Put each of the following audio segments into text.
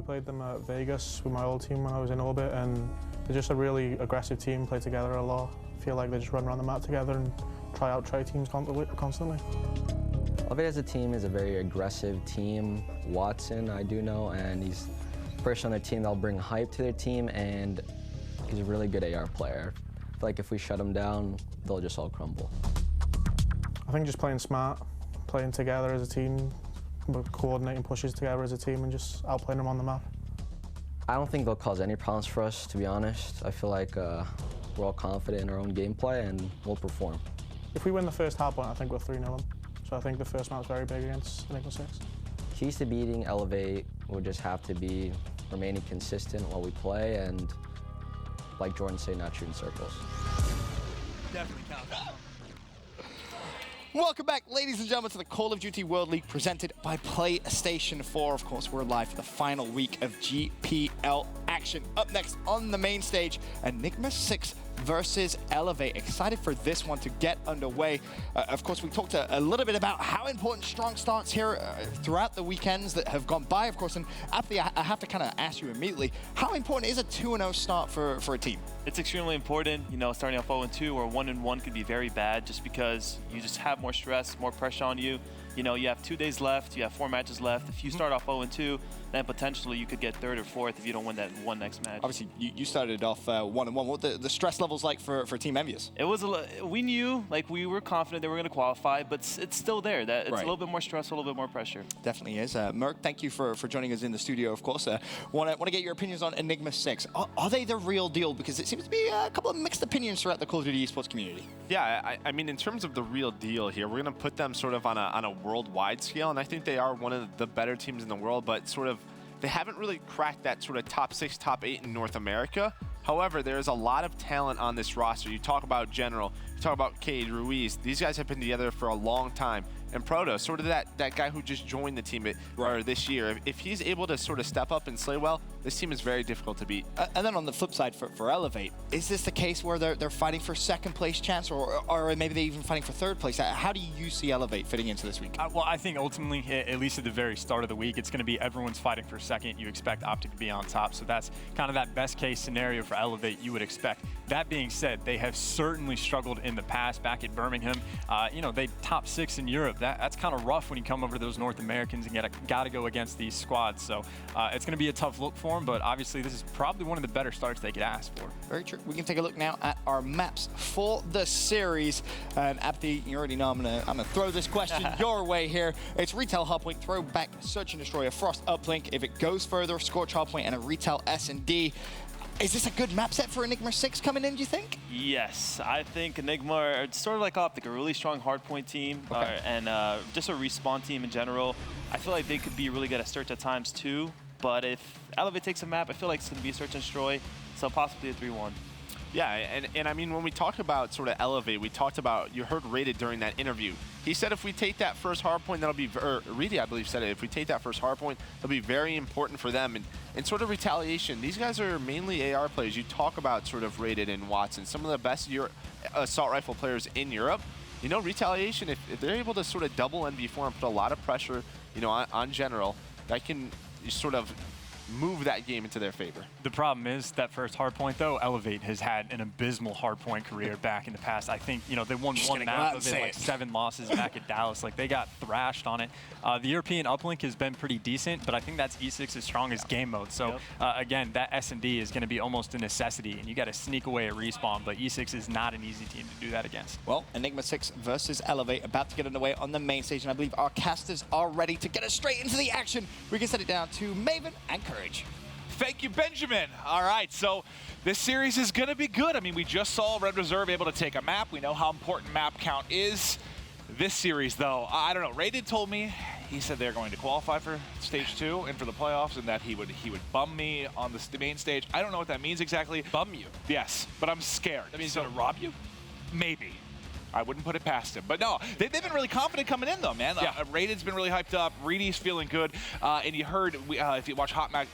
We played them at Vegas with my old team when I was in orbit, and they're just a really aggressive team, play together a lot. I feel like they just run around the map together and try out teams constantly. Elevate as a team is a very aggressive team. Watson, I do know, and he's the person on their team that'll bring hype to their team, and he's a really good AR player. I feel like if we shut him down, they'll just all crumble. I think just playing smart, playing together as a team, coordinating pushes together as a team, and just outplaying them on the map. I don't think they'll cause any problems for us, to be honest. I feel like we're all confident in our own gameplay, and we'll perform. If we win the first hardpoint, I think we'll 3-0 them. So I think the first map's very big against Enigma6. Keys to beating Elevate would just have to be remaining consistent while we play, and like Jordan said, not shooting circles. Definitely counts. Welcome back, ladies and gentlemen, to the Call of Duty World League presented by PlayStation 4. Of course, we're live for the final week of GPL action. Up next on the main stage, Enigma6 versus Elevate. Excited for this one to get underway. Of course, we talked a little bit about how important strong starts here throughout the weekends that have gone by, of course. And Anthony, I have to kind of ask you immediately, how important is a 2-0 start for a team? It's extremely important. You know, starting off 0-2 or 1-1 could be very bad just because you just have more stress, more pressure on you. You know, you have 2 days left, you have 4 matches left. If you start off 0-2, then potentially you could get 3rd or 4th if you don't win that one next match. Obviously, you started off 1-1. What were the stress levels like for Team Envious? It was we knew, like, we were confident they were going to qualify, but it's still there. It's right. A little bit more stressful, a little bit more pressure. Definitely is. Merc, thank you for joining us in the studio, of course. Want to get your opinions on Enigma6. Are they the real deal? Because it seems to be a couple of mixed opinions throughout the Call of Duty esports community. Yeah, I mean, in terms of the real deal here, we're going to put them sort of on a worldwide scale, and I think they are one of the better teams in the world, but sort of they haven't really cracked that sort of top 6, top 8 in North America. However, there's a lot of talent on this roster. You talk about General, you talk about Cade, Ruiz. These guys have been together for a long time. And Proto, sort of that guy who just joined the team this year. If he's able to sort of step up and slay well, this team is very difficult to beat. And then on the flip side for Elevate, is this the case where they're fighting for 2nd place chance, or maybe they're even fighting for 3rd place? How do you see Elevate fitting into this week? Well, I think ultimately, at least at the very start of the week, it's going to be everyone's fighting for 2nd. You expect Optic to be on top, so that's kind of that best case scenario for Elevate you would expect. That being said, they have certainly struggled in the past. Back at Birmingham, you know, they top 6 in Europe. That's kind of rough when you come over to those North Americans and got to go against these squads. So it's going to be a tough look for them, but obviously this is probably one of the better starts they could ask for. Very true. We can take a look now at our maps for the series. And Abdi, you already know I'm gonna throw this question your way here. It's Retail Hardpoint, Throwback, Search and Destroy, a Frost Uplink. If it goes further, Scorch Hardpoint, and a Retail SnD. Is this a good map set for Enigma6 coming in, do you think? Yes, I think Enigma are sort of like Optic, a really strong hardpoint team, okay. And just a respawn team in general. I feel like they could be really good at search at times too, but if Elevate takes a map, I feel like it's going to be a search and destroy, so possibly a 3-1. Yeah, and I mean, when we talk about sort of Elevate, we talked about, you heard Rated during that interview. He said if we take that first hardpoint, that'll be, or Reedy, I believe, said it, if we take that first hardpoint, it'll be very important for them. And sort of Retaliation, these guys are mainly AR players. You talk about sort of Rated and Watson, some of the best assault rifle players in Europe. You know, Retaliation, if they're able to sort of double NV4 and put a lot of pressure, you know, on General, that can sort of move that game into their favor. The problem is that first hardpoint, though, Elevate has had an abysmal hardpoint career back in the past. I think, you know, they won one map of it, like 7 losses back at Dallas. Like, they got thrashed on it. The European uplink has been pretty decent, but I think that's E6's strongest game mode. So, again, that SnD is going to be almost a necessity, and you got to sneak away at respawn, but E6 is not an easy team to do that against. Well, Enigma6 versus Elevate about to get underway on the main stage, and I believe our casters are ready to get us straight into the action. We can set it down to Maven and Courage. Thank you, Benjamin. All right, so this series is going to be good. I mean, we just saw Red Reserve able to take a map. We know how important map count is. This series, though, I don't know. Rated told me, he said they're going to qualify for stage 2 and for the playoffs, and that he would bum me on the main stage. I don't know what that means exactly. Bum you? Yes, but I'm scared. That means he's going to rob you? Maybe. I wouldn't put it past him. But no, they've been really confident coming in, though, man. Yeah. Rated's been really hyped up. Reedy's feeling good. And you heard, if you watch Hot Mic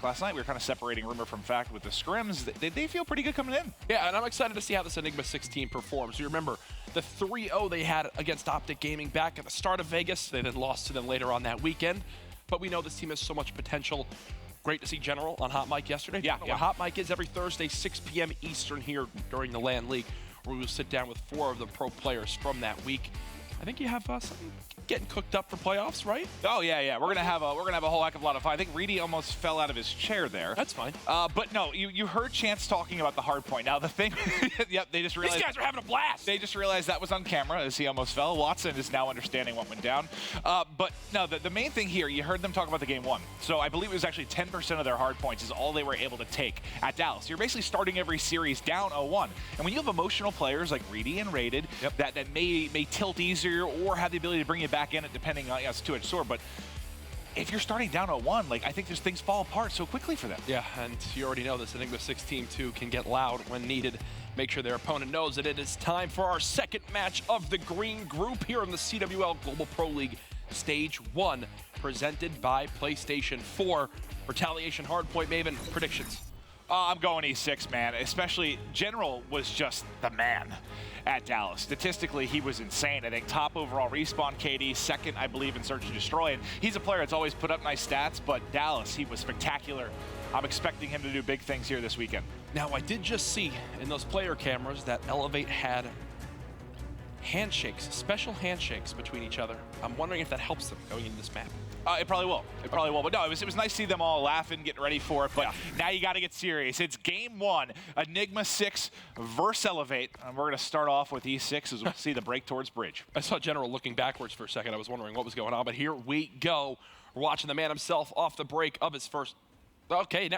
last night, we were kind of separating rumor from fact with the scrims. They feel pretty good coming in. Yeah, and I'm excited to see how this Enigma6 team performs. You remember the 3-0 they had against Optic Gaming back at the start of Vegas. They then lost to them later on that weekend. But we know this team has so much potential. great to see General on Hot Mic yesterday. Yeah, What Hot Mic is every Thursday, 6 p.m. Eastern here during the LAN League, where we will sit down with 4 of the pro players from that week. I think you have something getting cooked up for playoffs, right? Oh yeah. We're gonna have a whole heck of a lot of fun. I think Reedy almost fell out of his chair there. That's fine. But no, you heard Chance talking about the hard point. Now the thing, yep, they just realized These guys are having a blast. They just realized that was on camera as he almost fell. Watson is now understanding what went down. But no, the main thing here, you heard them talk about the game 1. So I believe it was actually 10% of their hard points is all they were able to take at Dallas. You're basically starting every series down 0-1. And when you have emotional players like Reedy and Rated that may tilt easier or have the ability to bring you back in it depending on, it's a two-edged sword, but if you're starting down 0-1, like, I think these things fall apart so quickly for them. Yeah, and you already know this Enigma6 team too can get loud when needed. Make sure their opponent knows that it is time for our second match of the green group here in the CWL Global Pro League Stage 1, presented by PlayStation 4. Retaliation hardpoint Maven, predictions. I'm going E6, man. Especially General was just the man at Dallas. Statistically, he was insane. I think top overall respawn KD, second, I believe, in Search and Destroy. And he's a player that's always put up nice stats, but Dallas, he was spectacular. I'm expecting him to do big things here this weekend. Now, I did just see in those player cameras that Elevate had handshakes, special handshakes between each other. I'm wondering if that helps them going into this map. It probably will. It probably will. But no, it was nice to see them all laughing, getting ready for it. But now you got to get serious. It's game 1, Enigma6 versus Elevate. And we're going to start off with E6 as we see the break towards bridge. I saw General looking backwards for a second. I was wondering what was going on. But here we go. We're watching the man himself off the break of his first. Okay, now.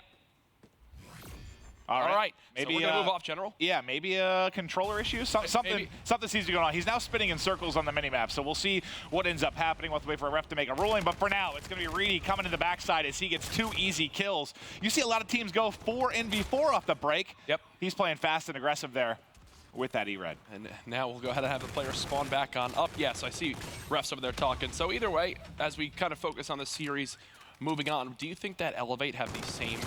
All right. Maybe so we're going to move off, General. Yeah, maybe a controller issue. Something seems to be going on. He's now spinning in circles on the minimap, so we'll see what ends up happening. We'll have to wait for a ref to make a ruling. But for now, it's going to be Reedy coming to the backside as he gets 2 easy kills. You see a lot of teams go 4-4 off the break. Yep. He's playing fast and aggressive there with that E-Red. And now we'll go ahead and have the player spawn back on up. Yes, I see refs over there talking. So either way, as we kind of focus on the series, moving on, do you think that Elevate have the same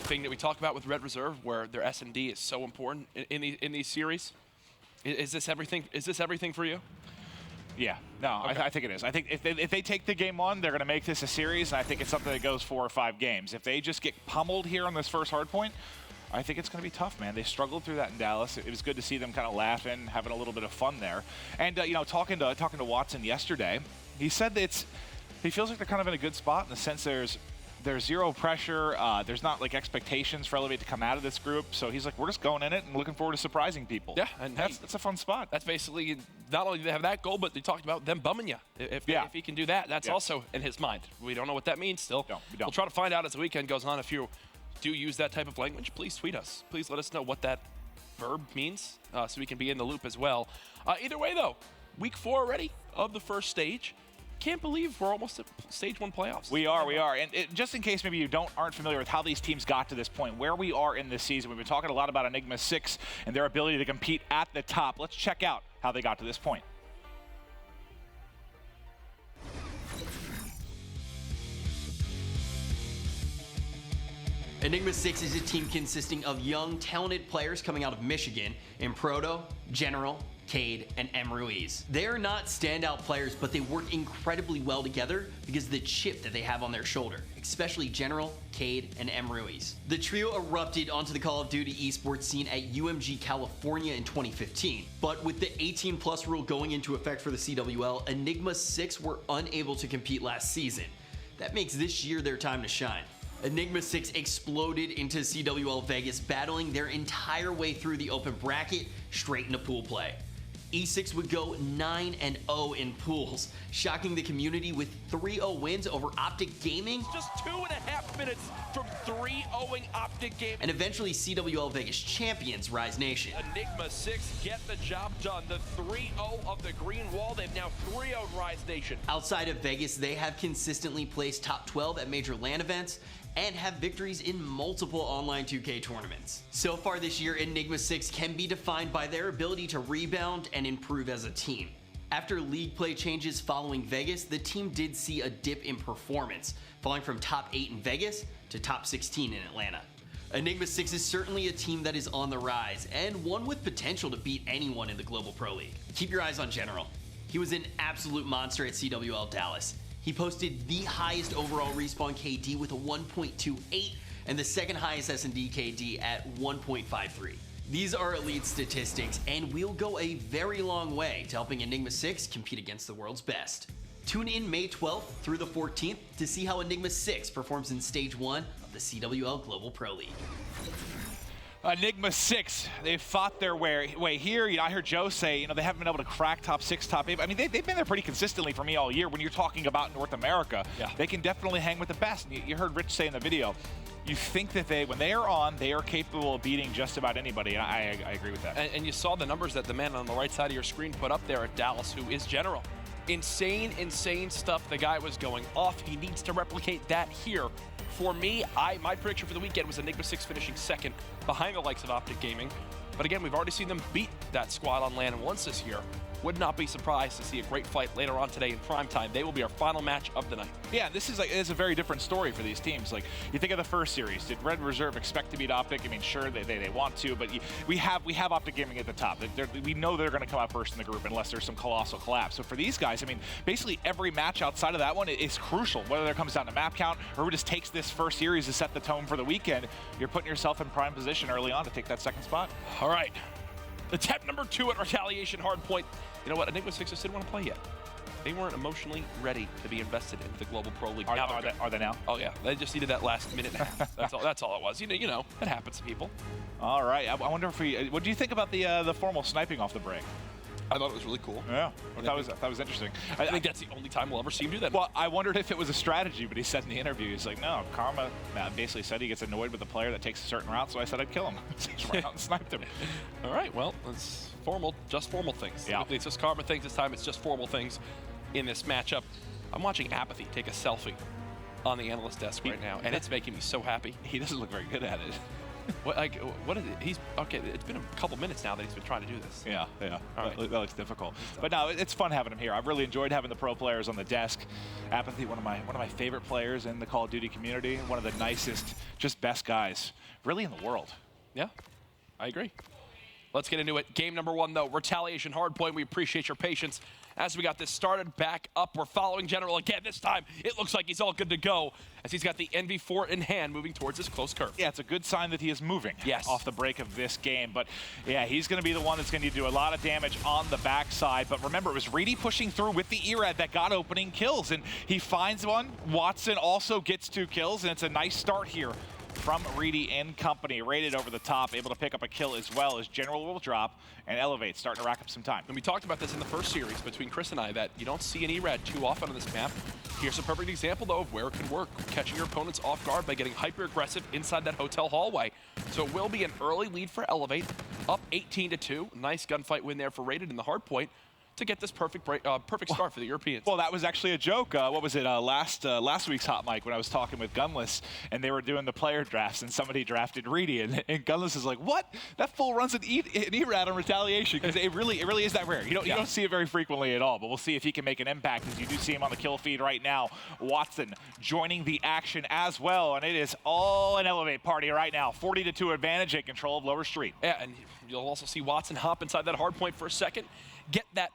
thing that we talk about with Red Reserve, where their SnD is so important in these series? Is this everything for you? Yeah, no, okay. I think it is. I think if they take the game 1, they're going to make this a series, and I think it's something that goes 4 or 5 games. If they just get pummeled here on this first hardpoint, I think it's going to be tough, man. They struggled through that in Dallas. It was good to see them kind of laughing, having a little bit of fun there. And you know, talking to Watson yesterday, he said that he feels like they're kind of in a good spot in the sense there's zero pressure. There's not like expectations for Elevate to come out of this group. So he's like, we're just going in it and looking forward to surprising people. Yeah, and that's a fun spot. That's basically, not only do they have that goal, but they talked about them bumming you. If he can do that, that's also in his mind. We don't know what that means still. No, we don't. We'll try to find out as the weekend goes on. If you do use that type of language, please tweet us. Please let us know what that verb means so we can be in the loop as well. Either way, though, week 4 already of the first stage. Can't believe we're almost at stage 1 playoffs. We are. And just in case maybe you aren't familiar with how these teams got to this point, where we are in this season, we've been talking a lot about Enigma6 and their ability to compete at the top. Let's check out how they got to this point. Enigma6 is a team consisting of young, talented players coming out of Michigan in Proto, General, Cade, and M. Ruiz. They are not standout players, but they work incredibly well together because of the chip that they have on their shoulder, especially General, Cade, and M. Ruiz. The trio erupted onto the Call of Duty esports scene at UMG California in 2015, but with the 18+ rule going into effect for the CWL, Enigma6 were unable to compete last season. That makes this year their time to shine. Enigma6 exploded into CWL Vegas, battling their entire way through the open bracket straight into pool play. E6 would go 9-0 in pools, shocking the community with 3-0 wins over Optic Gaming. Just 2.5 minutes from 3-0ing Optic Gaming. And eventually CWL Vegas champions Rise Nation. Enigma6 get the job done. The 3-0 of the green wall. They've now 3-0'd Rise Nation. Outside of Vegas, they have consistently placed top 12 at major LAN events and have victories in multiple online 2K tournaments. So far this year, Enigma6 can be defined by their ability to rebound and improve as a team. After league play changes following Vegas, the team did see a dip in performance, falling from top 8 in Vegas to top 16 in Atlanta. Enigma6 is certainly a team that is on the rise, and one with potential to beat anyone in the Global Pro League. Keep your eyes on General. He was an absolute monster at CWL Dallas. He posted the highest overall respawn KD with a 1.28 and the second highest SnD KD at 1.53. These are elite statistics and will go a very long way to helping Enigma6 compete against the world's best. Tune in May 12th through the 14th to see how Enigma6 performs in Stage 1 of the CWL Global Pro League. Enigma6, they fought their way here. I heard Joe say, they haven't been able to crack top 6, top 8. I mean, they've been there pretty consistently for me all year. When you're talking about North America, they can definitely hang with the best. And you heard Rich say in the video, you think that when they are on, they are capable of beating just about anybody. And I agree with that. And you saw the numbers that the man on the right side of your screen put up there at Dallas, who is General. Insane stuff. The guy was going off. He needs to replicate that here. For me, my prediction for the weekend was Enigma6 finishing second behind the likes of Optic Gaming. But again, we've already seen them beat that squad on LAN once this year. Would not be surprised to see a great fight later on today in primetime. They will be our final match of the night. Yeah, this is it's a very different story for these teams. Like, you think of the first series. Did Red Reserve expect to beat Optic? I mean, sure, they want to, but we have Optic Gaming at the top. We know they're going to come out first in the group unless there's some colossal collapse. So for these guys, I mean, basically every match outside of that one is crucial. Whether it comes down to map count or who just takes this first series to set the tone for the weekend, you're putting yourself in prime position early on to take that second spot. All right. Attempt number 2 at Retaliation hardpoint. You know what? Enigma6 just didn't want to play yet. They weren't emotionally ready to be invested into the Global Pro League. Are they now? Oh yeah, they just needed that last minute and a half. That's all it was. You know, it happens to people. All right. I wonder if what do you think about the formal sniping off the break? I thought it was really cool. Yeah, that was interesting. I think that's the only time we'll ever see him do that. Well, I wondered if it was a strategy, but he said in the interview, he's like, no, Karma basically said he gets annoyed with the player that takes a certain route, so I said I'd kill him. So he just went out and sniped him. All right, well, it's just formal things. Yeah. It's just Karma things this time. It's just formal things in this matchup. I'm watching Apathy take a selfie on the analyst desk right now, and it's making me so happy. He doesn't look very good at it. What is it? He's okay. It's been a couple minutes now that he's been trying to do this. Yeah. Right. That looks difficult. But no, it's fun having him here. I've really enjoyed having the pro players on the desk. Apathy, one of my favorite players in the Call of Duty community. One of the nicest, just best guys, really in the world. Yeah, I agree. Let's get into it. Game number 1, though, Retaliation hardpoint. We appreciate your patience as we got this started back up. We're following General again. This time, it looks like he's all good to go as he's got the NV4 in hand moving towards this close curve. Yeah, it's a good sign that he is moving off the break of this game. But yeah, he's going to be the one that's going to do a lot of damage on the backside. But remember, it was Reedy pushing through with the ERAD that got opening kills. And he finds one. Watson also gets 2 kills. And it's a nice start here from Reedy and company. Rated over the top, able to pick up a kill as well as General will drop and Elevate, starting to rack up some time. And we talked about this in the first series between Chris and I, that you don't see an ERAD too often on this map. Here's a perfect example, though, of where it can work. Catching your opponents off guard by getting hyper-aggressive inside that hotel hallway. So it will be an early lead for Elevate, up 18-2. Nice gunfight win there for Rated in the hard point to get this perfect start for the Europeans. Well, that was actually a joke. What was it, last week's Hot Mic when I was talking with Gunless and they were doing the player drafts and somebody drafted Reedy and Gunless is like, what? That fool runs an ERAD on Retaliation, because it really is that rare. You don't see it very frequently at all, but we'll see if he can make an impact, as you do see him on the kill feed right now. Watson joining the action as well, and it is all an Elevate party right now. 40-2 advantage and control of Lower Street. Yeah, and you'll also see Watson hop inside that hard point for a second, get that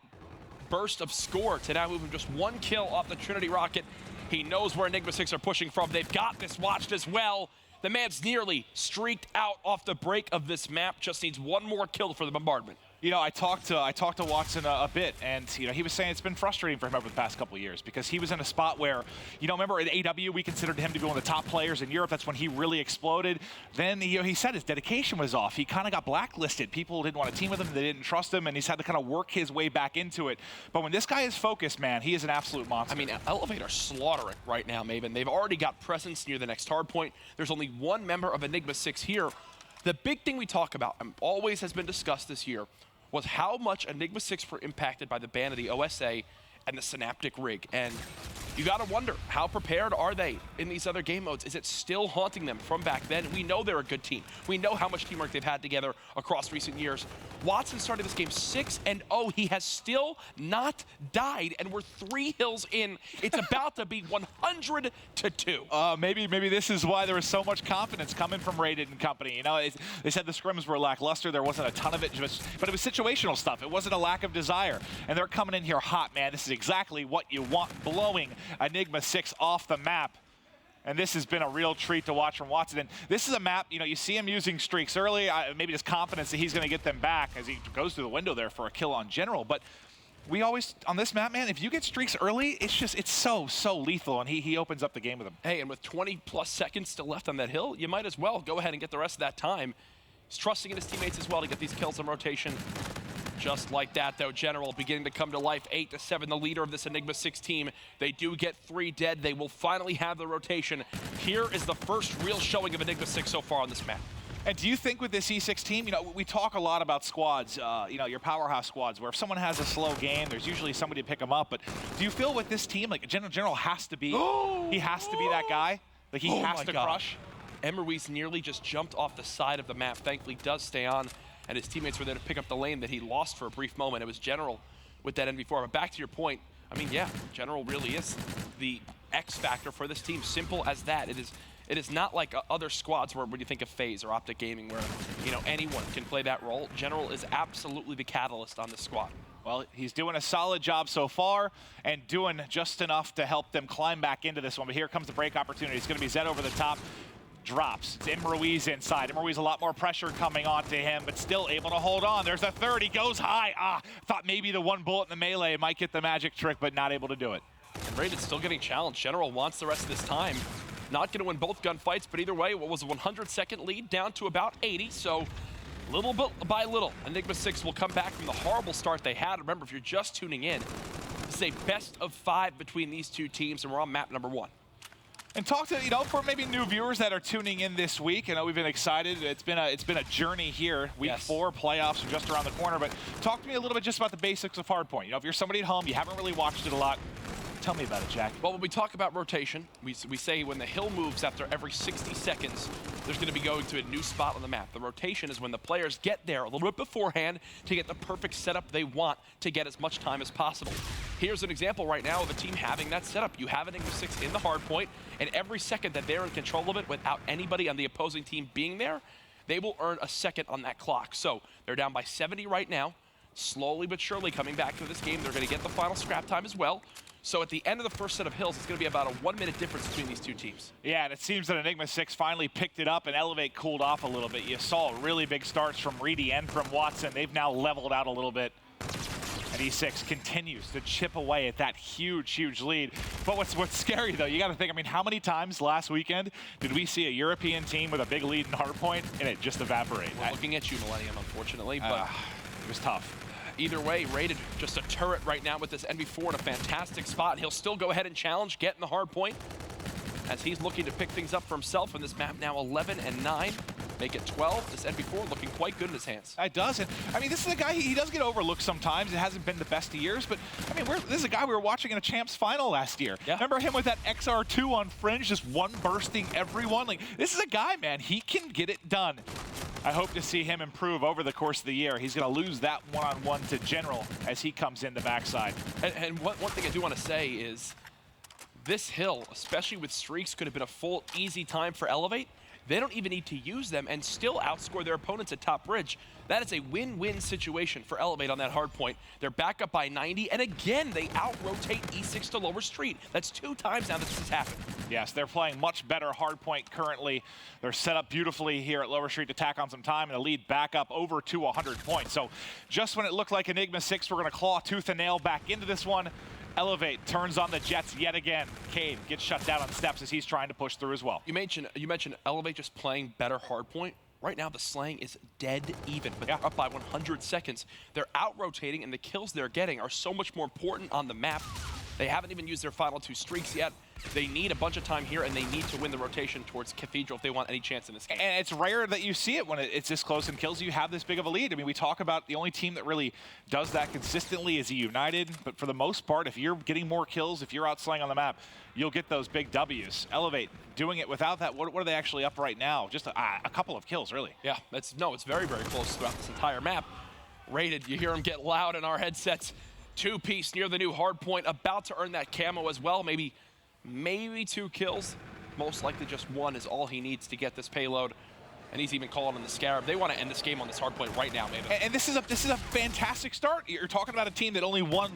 burst of score to now move him just 1 kill off the Trinity rocket. He knows where Enigma6 are pushing from. They've got this watched as well. The man's nearly streaked out off the break of this map. Just needs 1 more kill for the bombardment. You know, I talked to Watson a bit, and he was saying it's been frustrating for him over the past couple of years because he was in a spot where, remember at AW we considered him to be one of the top players in Europe. That's when he really exploded. Then he said his dedication was off. He kind of got blacklisted. People didn't want to team with him. They didn't trust him, and he's had to kind of work his way back into it. But when this guy is focused, man, he is an absolute monster. I mean, Elevate are slaughtering right now, Maven. They've already got presence near the next hard point. There's only 1 member of Enigma6 here. The big thing we talk about, and always has been discussed this year, was how much Enigma6 were impacted by the ban of the OSA and the Synaptic rig. And you gotta wonder, how prepared are they in these other game modes? Is it still haunting them from back then? We know they're a good team. We know how much teamwork they've had together across recent years. Watson started this game 6-0. He has still not died, and we're 3 hills in. It's about to be 100-2. Maybe this is why there was so much confidence coming from Rated and company. They said the scrims were lackluster. There wasn't a ton of it, but it was situational stuff. It wasn't a lack of desire. And they're coming in here hot, man. This is exactly what you want. Blowing Enigma6 off the map. And this has been a real treat to watch from Watson. And this is a map, you see him using streaks early, maybe just confidence that he's going to get them back as he goes through the window there for a kill on General. But we always, on this map, man, if you get streaks early, it's so lethal, and he opens up the game with them. Hey, and with 20+ seconds still left on that hill, you might as well go ahead and get the rest of that time. He's trusting in his teammates as well to get these kills in rotation. Just like that, though, General beginning to come to life. 8-7, the leader of this Enigma6 team. They do get 3 dead. They will finally have the rotation. Here is the first real showing of Enigma6 so far on this map. And do you think with this E6 team, we talk a lot about squads, your powerhouse squads, where if someone has a slow game, there's usually somebody to pick them up. But do you feel with this team, like General has to be, he has to be that guy? Like he has to crush? Ruiz nearly just jumped off the side of the map. Thankfully does stay on, and his teammates were there to pick up the lane that he lost for a brief moment. It was General with that NV4. But back to your point, I mean, yeah, General really is the X factor for this team. Simple as that. It is not like other squads where when you think of FaZe or Optic Gaming where, anyone can play that role. General is absolutely the catalyst on this squad. Well, he's doing a solid job so far and doing just enough to help them climb back into this one. But here comes the break opportunity. It's going to be Zed over the top. Drops. It's Ruiz inside. Ruiz a lot more pressure coming onto him, but still able to hold on. There's a third. He goes high. Thought maybe the one bullet in the melee might get the magic trick, but not able to do it. And Raid's still getting challenged. General wants the rest of this time. Not going to win both gunfights, but either way, what was a 100-second lead down to about 80, so little bit by little, Enigma6 will come back from the horrible start they had. Remember, if you're just tuning in, this is a best of 5 between these two teams, and we're on map number 1. And talk to, for maybe new viewers that are tuning in this week. I know we've been excited. It's been a journey here. Week 4, playoffs are just around the corner. But talk to me a little bit just about the basics of hardpoint. If you're somebody at home, you haven't really watched it a lot, tell me about it, Jack. Well, when we talk about rotation, we say when the hill moves after every 60 seconds, there's going to be going to a new spot on the map. The rotation is when the players get there a little bit beforehand to get the perfect setup they want to get as much time as possible. Here's an example right now of a team having that setup. You have an Enigma6 in the hard point, and every second that they're in control of it without anybody on the opposing team being there, they will earn a second on that clock. So they're down by 70 right now. Slowly but surely coming back to this game, they're going to get the final scrap time as well. So at the end of the first set of hills, it's going to be about a 1-minute difference between these two teams. Yeah, and it seems that Enigma6 finally picked it up and Elevate cooled off a little bit. You saw really big starts from Reedy and from Watson. They've now leveled out a little bit. And E6 continues to chip away at that huge lead. But what's scary, though, you got to think, how many times last weekend did we see a European team with a big lead in hardpoint and it just evaporate? We're looking at you, Millennium, unfortunately, but it was tough. Either way, Rated just a turret right now with this NV4 in a fantastic spot. He'll still go ahead and challenge, get in the hard point, as he's looking to pick things up for himself in this map now 11 and 9. Make it 12. This NV4 looking quite good in his hands. It does. And, this is a guy, he does get overlooked sometimes. It hasn't been the best of years, but, this is a guy we were watching in a Champs final last year. Yeah. Remember him with that XR2 on Fringe, just one bursting everyone? This is a guy, man. He can get it done. I hope to see him improve over the course of the year. He's going to lose that one-on-one to General as he comes in the backside. And one thing I do want to say is this hill, especially with streaks, could have been a full, easy time for Elevate. They don't even need to use them and still outscore their opponents at top bridge. That is a win-win situation for Elevate on that hard point. They're back up by 90, and again, they out-rotate E6 to lower street. That's 2 times now that this has happened. Yes, they're playing much better hard point currently. They're set up beautifully here at lower street to tack on some time, and the lead back up over to 100 points. So just when it looked like Enigma6 were going to claw tooth and nail back into this one, Elevate turns on the Jets yet again. Cade gets shut down on steps as he's trying to push through as well. You mentioned Elevate just playing better hardpoint. Right now, the slaying is dead even, but they're up by 100 seconds. They're out-rotating, and the kills they're getting are so much more important on the map. They haven't even used their final 2 streaks yet. They need a bunch of time here, and they need to win the rotation towards Cathedral if they want any chance in this game. And it's rare that you see it when it's this close and kills you have this big of a lead. We talk about the only team that really does that consistently is United, but for the most part, if you're getting more kills, if you're outslaying on the map, you'll get those big W's. Elevate doing it without that. What are they actually up right now? Just a couple of kills, really. Yeah, it's very, very close throughout this entire map. Rated, you hear them get loud in our headsets. 2-piece near the new hard point, about to earn that camo as well. Maybe 2 kills. Most likely just 1 is all he needs to get this payload. and he's even calling on the Scarab. They want to end this game on this hard point right now, maybe. And this is a fantastic start. You're talking about a team that only won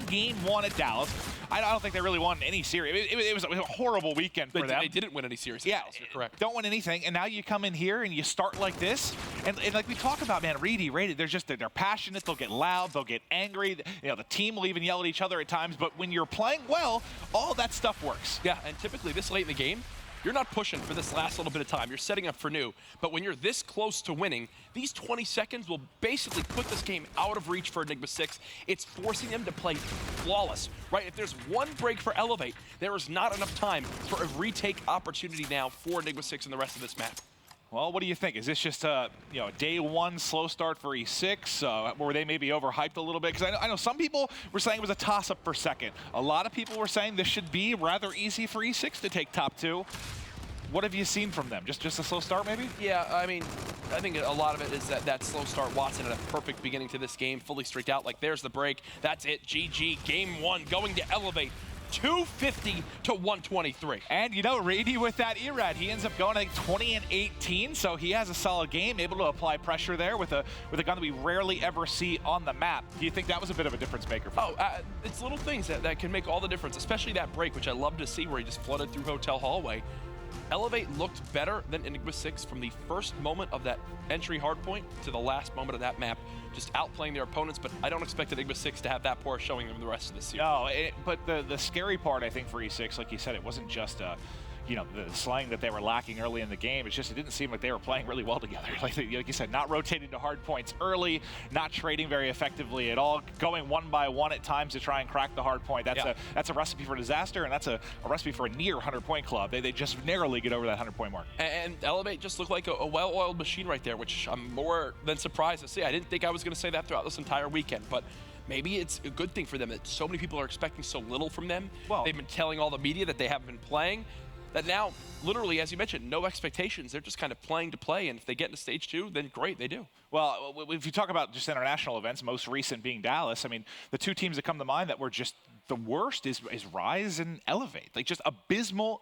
game one at Dallas. I don't think they really won any series. It was a horrible weekend for them. They didn't win any series at Dallas, you're correct. Don't win anything, and now you come in here and you start like this, and like we talk about, man, Reedy, they're passionate, they'll get loud, they'll get angry, you know, the team will even yell at each other at times, but when you're playing well, all that stuff works. Yeah, and typically this late in the game, you're not pushing for this last little bit of time. You're setting up for new. But when you're this close to winning, these 20 seconds will basically put this game out of reach for Enigma6. It's forcing them to play flawless, right? If there's one break for Elevate, there is not enough time for a retake opportunity now for Enigma6 in the rest of this map. Well, what do you think? Is this just a day one slow start for E6? Were they maybe overhyped a little bit? Because I know some people were saying it was a toss-up for second. A lot of people were saying this should be rather easy for E6 to take top two. What have you seen from them? Just a slow start, maybe? Yeah, I mean, I think a lot of it is that slow start. Watson had a perfect beginning to this game, fully streaked out. Like, there's the break. That's it. GG. Game one going to Elevate. 250 to 123. And you know, Reedy with that ERAD, he ends up going like 20 and 18, so he has a solid game, able to apply pressure there with a gun that we rarely ever see on the map. Do you think that was a bit of a difference maker for him? It's little things that can make all the difference, especially that break, which I love to see, where he just flooded through Hotel Hallway. Elevate looked better than Enigma6 from the first moment of that entry hardpoint to the last moment of that map, just outplaying their opponents, but I don't expect Enigma6 to have that poor showing them the rest of the series. No, but the scary part, I think, for E6, like you said, it wasn't just the slang that they were lacking early in the game. It's just it didn't seem like they were playing really well together. Like you said, not rotating to hard points early, not trading very effectively at all, going one by one at times to try and crack the hard point. That's a recipe for disaster, and that's a recipe for a near 100-point club. They just narrowly get over that 100-point mark. And Elevate just looked like a well-oiled machine right there, which I'm more than surprised to see. I didn't think I was going to say that throughout this entire weekend, but maybe it's a good thing for them that so many people are expecting so little from them. Well, they've been telling all the media that they haven't been playing. That now, literally, as you mentioned, no expectations. They're just kind of playing to play, and if they get into stage two, then great, they do. Well, if you talk about just international events, most recent being Dallas, I mean, the two teams that come to mind that were just the worst is Rise and Elevate. Like, just abysmal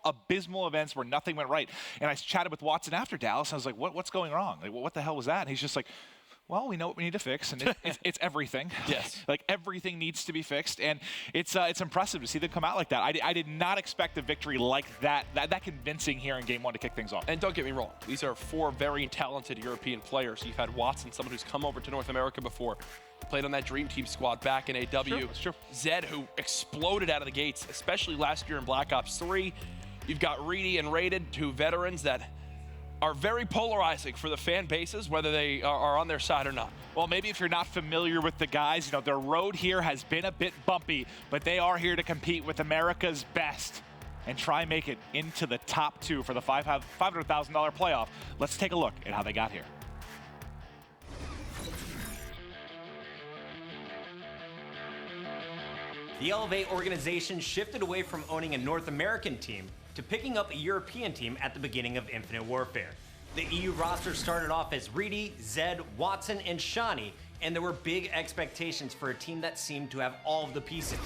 events where nothing went right. And I chatted with Watson after Dallas, and I was like, what's going wrong? Like, what the hell was that? And he's just like, well, we know what we need to fix, and it's everything. Yes. Like, everything needs to be fixed, and it's impressive to see them come out like that. I did not expect a victory like that convincing here in game one to kick things off. And don't get me wrong, these are four very talented European players. You've had Watson, someone who's come over to North America before, played on that Dream Team squad back in AW. Sure. Zed, who exploded out of the gates, especially last year in Black Ops 3. You've got Reedy and Rated, two veterans that are very polarizing for the fan bases, whether they are on their side or not. Well, maybe if you're not familiar with the guys, their road here has been a bit bumpy, but they are here to compete with America's best and try and make it into the top two for the $500,000 playoff. Let's take a look at how they got here. The Elevate organization shifted away from owning a North American team to picking up a European team at the beginning of Infinite Warfare. The EU roster started off as Reedy, Zed, Watson, and Shani, and there were big expectations for a team that seemed to have all of the pieces.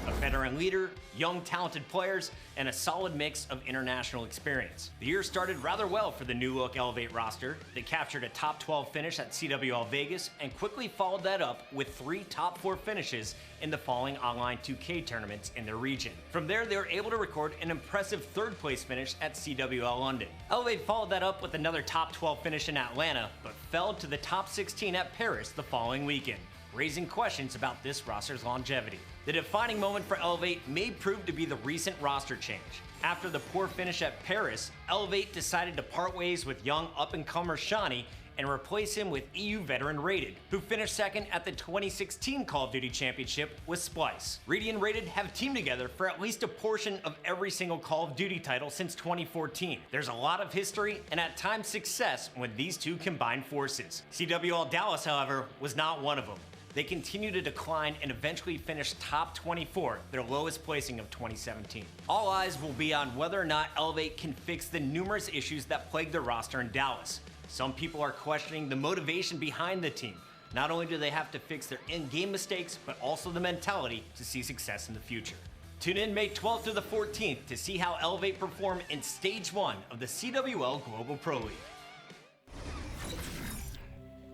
A veteran leader, young talented players, and a solid mix of international experience. The year started rather well for the new-look Elevate roster. They captured a top 12 finish at CWL Vegas and quickly followed that up with 3 top 4 finishes in the following online 2K tournaments in their region. From there, they were able to record an impressive 3rd place finish at CWL London. Elevate followed that up with another top 12 finish in Atlanta, but fell to the top 16 at Paris the following weekend, raising questions about this roster's longevity. The defining moment for Elevate may prove to be the recent roster change. After the poor finish at Paris, Elevate decided to part ways with young up-and-comer Shani and replace him with EU veteran Rated, who finished 2nd at the 2016 Call of Duty Championship with Splice. Reedy and Rated have teamed together for at least a portion of every single Call of Duty title since 2014. There's a lot of history and at times success when these two combine forces. CWL Dallas, however, was not one of them. They continue to decline and eventually finished top 24, their lowest placing of 2017. All eyes will be on whether or not Elevate can fix the numerous issues that plague their roster in Dallas. Some people are questioning the motivation behind the team. Not only do they have to fix their in-game mistakes, but also the mentality to see success in the future. Tune in May 12th through the 14th to see how Elevate perform in Stage 1 of the CWL Global Pro League.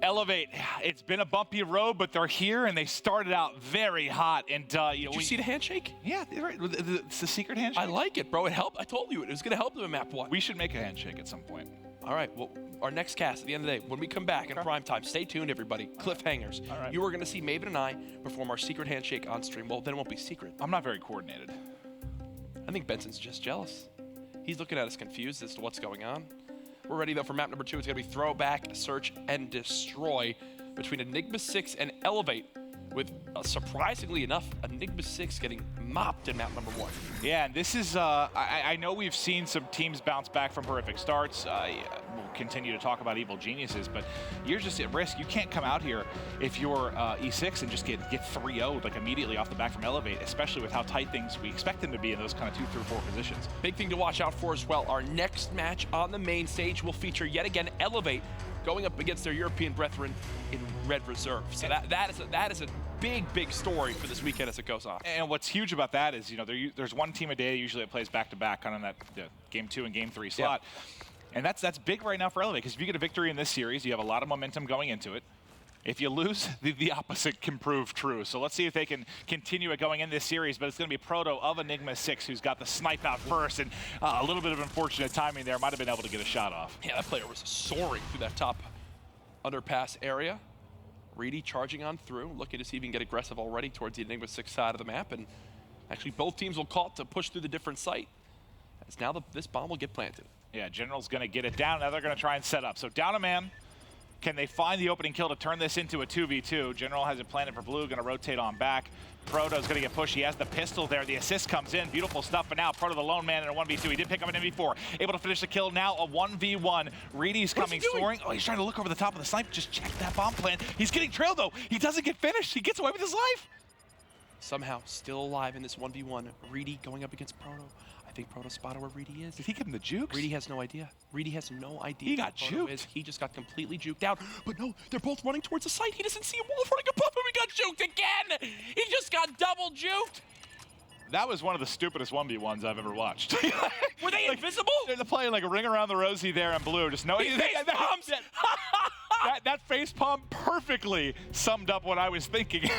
Elevate, it's been a bumpy road, but they're here, and they started out very hot. And you know, Did you see the handshake? Yeah, right. It's the secret handshake. I like it, bro. It helped. I told you it was going to help them in map 1. We should make a handshake at some point. All right, well, our next cast at the end of the day, when we come back in prime time, stay tuned, everybody. Cliffhangers. All right. You are going to see Maven and I perform our secret handshake on stream. Well, then it won't be secret. I'm not very coordinated. I think Benson's just jealous. He's looking at us confused as to what's going on. We're ready, though, for map number 2. It's going to be Throwback, Search, and Destroy between Enigma6 and Elevate, with, surprisingly enough, Enigma6 getting mopped in map number 1. Yeah, and this is, I know we've seen some teams bounce back from horrific starts. We'll continue to talk about evil geniuses, but you're just at risk. You can't come out here if you're E6 and just get 3-0'd like immediately off the back from Elevate, especially with how tight things we expect them to be in those kind of 2 through 4 positions. Big thing to watch out for as well. Our next match on the main stage will feature yet again Elevate going up against their European brethren in Red Reserve. So that is a big story for this weekend as it goes on. And what's huge about that is, you know, there's one team a day usually that plays back-to-back, kind of in that game 2 and game 3 slot. Yep. And that's big right now for Elevate, because if you get a victory in this series, you have a lot of momentum going into it. If you lose, the opposite can prove true. So let's see if they can continue it going in this series, but it's going to be Proto of Enigma6 who's got the snipe out first, and a little bit of unfortunate timing there. Might have been able to get a shot off. Yeah, that player was soaring through that top underpass area. Reedy charging on through, looking to see if he can get aggressive already towards the Enigma6 side of the map, and actually both teams will call it to push through the different site, as now this bomb will get planted. Yeah, General's going to get it down. Now they're going to try and set up. So down a man. Can they find the opening kill to turn this into a 2v2? General has it planted for blue, going to rotate on back. Proto's going to get pushed. He has the pistol there. The assist comes in. Beautiful stuff, but now Proto the lone man in a 1v2. He did pick up an MV4. Able to finish the kill now, a 1v1. Reedy's coming soaring. Oh, he's trying to look over the top of the snipe. Just check that bomb plant. He's getting trailed, though. He doesn't get finished. He gets away with his life. Somehow still alive in this 1v1. Reedy going up against Proto. I think Proto spotted where Reedy is. Did he give him the jukes? Reedy has no idea. Reedy has no idea. He got juked. He just got completely juked out. But no, they're both running towards the site. He doesn't see a wall running above him. He got juked again. He just got double juked. That was one of the stupidest 1v1s I've ever watched. Were they invisible? They're playing like a ring around the rosy there in blue. Just knowing that face palm perfectly summed up what I was thinking.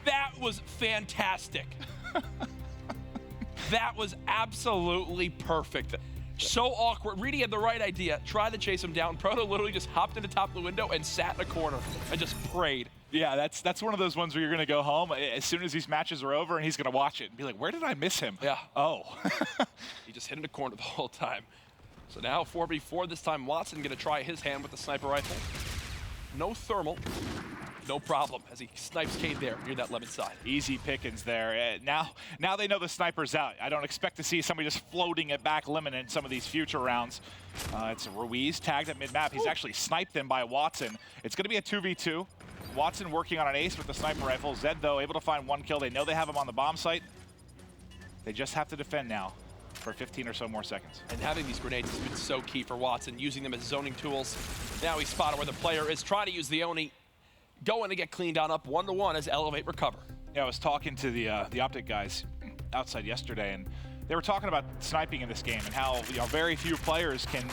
That was fantastic. That was absolutely perfect. So awkward. Reedy had the right idea. Tried to chase him down. Proto literally just hopped in the top of the window and sat in a corner and just prayed. Yeah, that's one of those ones where you're going to go home as soon as these matches are over, and he's going to watch it and be like, where did I miss him? Yeah. Oh. He just hit in the corner the whole time. So now 4v4. This time Watson going to try his hand with the sniper rifle. No thermal. No problem, as he snipes Cade there near that lemon side. Easy pickings there. Now they know the sniper's out. I don't expect to see somebody just floating it back lemon in some of these future rounds. It's Ruiz tagged at mid-map. He's actually sniped them by Watson. It's going to be a 2v2. Watson working on an ace with the sniper rifle. Zed, though, able to find 1 kill. They know they have him on the bomb site. They just have to defend now for 15 or so more seconds. And having these grenades has been so key for Watson, using them as zoning tools. Now he's spotted where the player is, trying to use the Oni. Going to get cleaned on up 1-1 as Elevate recover. Yeah, I was talking to the Optic guys outside yesterday, and they were talking about sniping in this game and how very few players can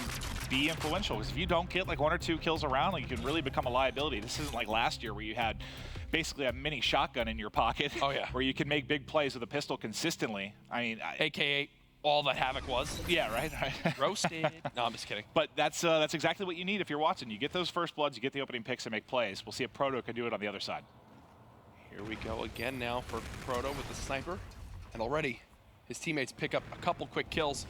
be influential. Because if you don't get like 1 or 2 kills around, you can really become a liability. This isn't like last year where you had basically a mini shotgun in your pocket. Oh yeah. Where you can make big plays with a pistol consistently. I mean, AKA all that Havoc was. Yeah, right. Roasted. No, I'm just kidding. But that's exactly what you need if you're Watson. You get those first bloods, you get the opening picks and make plays. We'll see if Proto can do it on the other side. Here we go again now for Proto with the sniper. And already his teammates pick up a couple quick kills.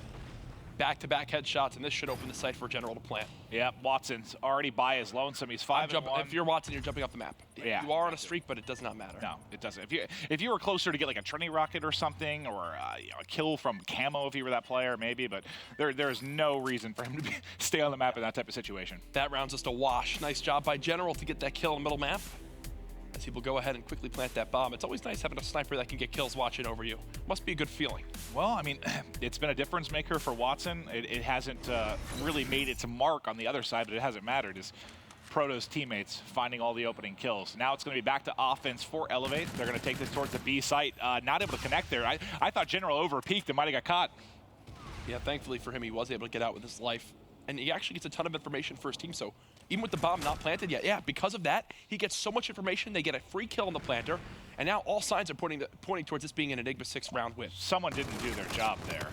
Back-to-back headshots, and this should open the site for General to plant. Yeah, Watson's already by his lonesome. He's 5-1. If you're Watson, you're jumping off the map. Yeah. You are on a streak, but it does not matter. No, it doesn't. If you were closer to get like a Trinity Rocket or something, or a kill from Camo if you were that player, maybe, but there's no reason for him to stay on the map in that type of situation. That round's just a wash. Nice job by General to get that kill in the middle map. As he will go ahead and quickly plant that bomb. It's always nice having a sniper that can get kills watching over you. Must be a good feeling. Well, I mean, it's been a difference maker for Watson. It hasn't really made its mark on the other side, but it hasn't mattered. Is Proto's teammates finding all the opening kills. Now it's going to be back to offense for Elevate. They're going to take this towards the B site. Not able to connect there. I thought General over-peaked and might have got caught. Yeah, thankfully for him, he was able to get out with his life. and he actually gets a ton of information for his team. So even with the bomb not planted yet, yeah, because of that, he gets so much information. They get a free kill on the planter, and now all signs are pointing towards this being an Enigma 6 round win. Someone didn't do their job there.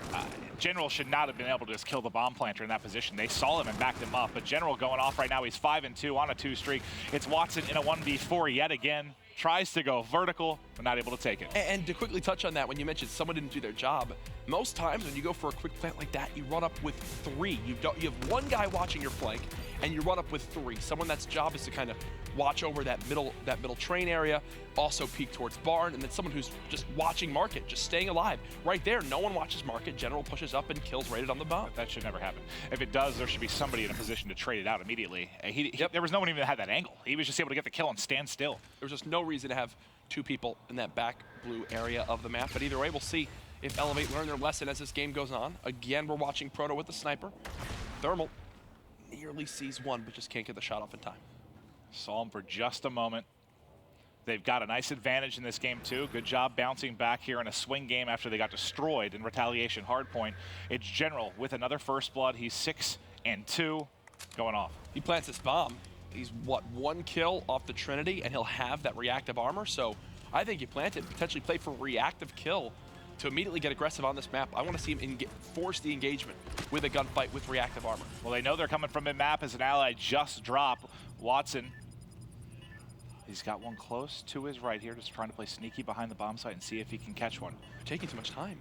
General should not have been able to just kill the bomb planter in that position. They saw him and backed him up, but General going off right now. He's 5-2 on a 2 streak. It's Watson in a 1v4 yet again. Tries to go vertical, but not able to take it. And to quickly touch on that, when you mentioned someone didn't do their job, most times when you go for a quick plant like that, you run up with 3. You have one guy watching your flank, and you run up with 3. Someone that's job is to kind of watch over that middle train area, also peek towards barn, and then someone who's just watching market, just staying alive. Right there, no one watches market. General pushes up and kills rated on the bomb. That should never happen. If it does, there should be somebody in a position to trade it out immediately. There was no one even that had that angle. He was just able to get the kill and stand still. There was just no reason to have 2 people in that back blue area of the map, but either way, we'll see if Elevate learn their lesson as this game goes on. Again, we're watching Proto with the sniper. Thermal nearly sees one, but just can't get the shot off in time. Saw him for just a moment. They've got a nice advantage in this game too. Good job bouncing back here in a swing game after they got destroyed in Retaliation hardpoint. It's General with another first blood. He's 6-2 going off. He plants this bomb. He's, what, 1 kill off the Trinity, and he'll have that reactive armor. So I think he planted, potentially play for reactive kill to immediately get aggressive on this map. I want to see him force the engagement with a gunfight with reactive armor. Well, they know they're coming from mid-map as an ally just dropped. Watson, he's got one close to his right here, just trying to play sneaky behind the bomb site and see if he can catch one. You're taking too much time.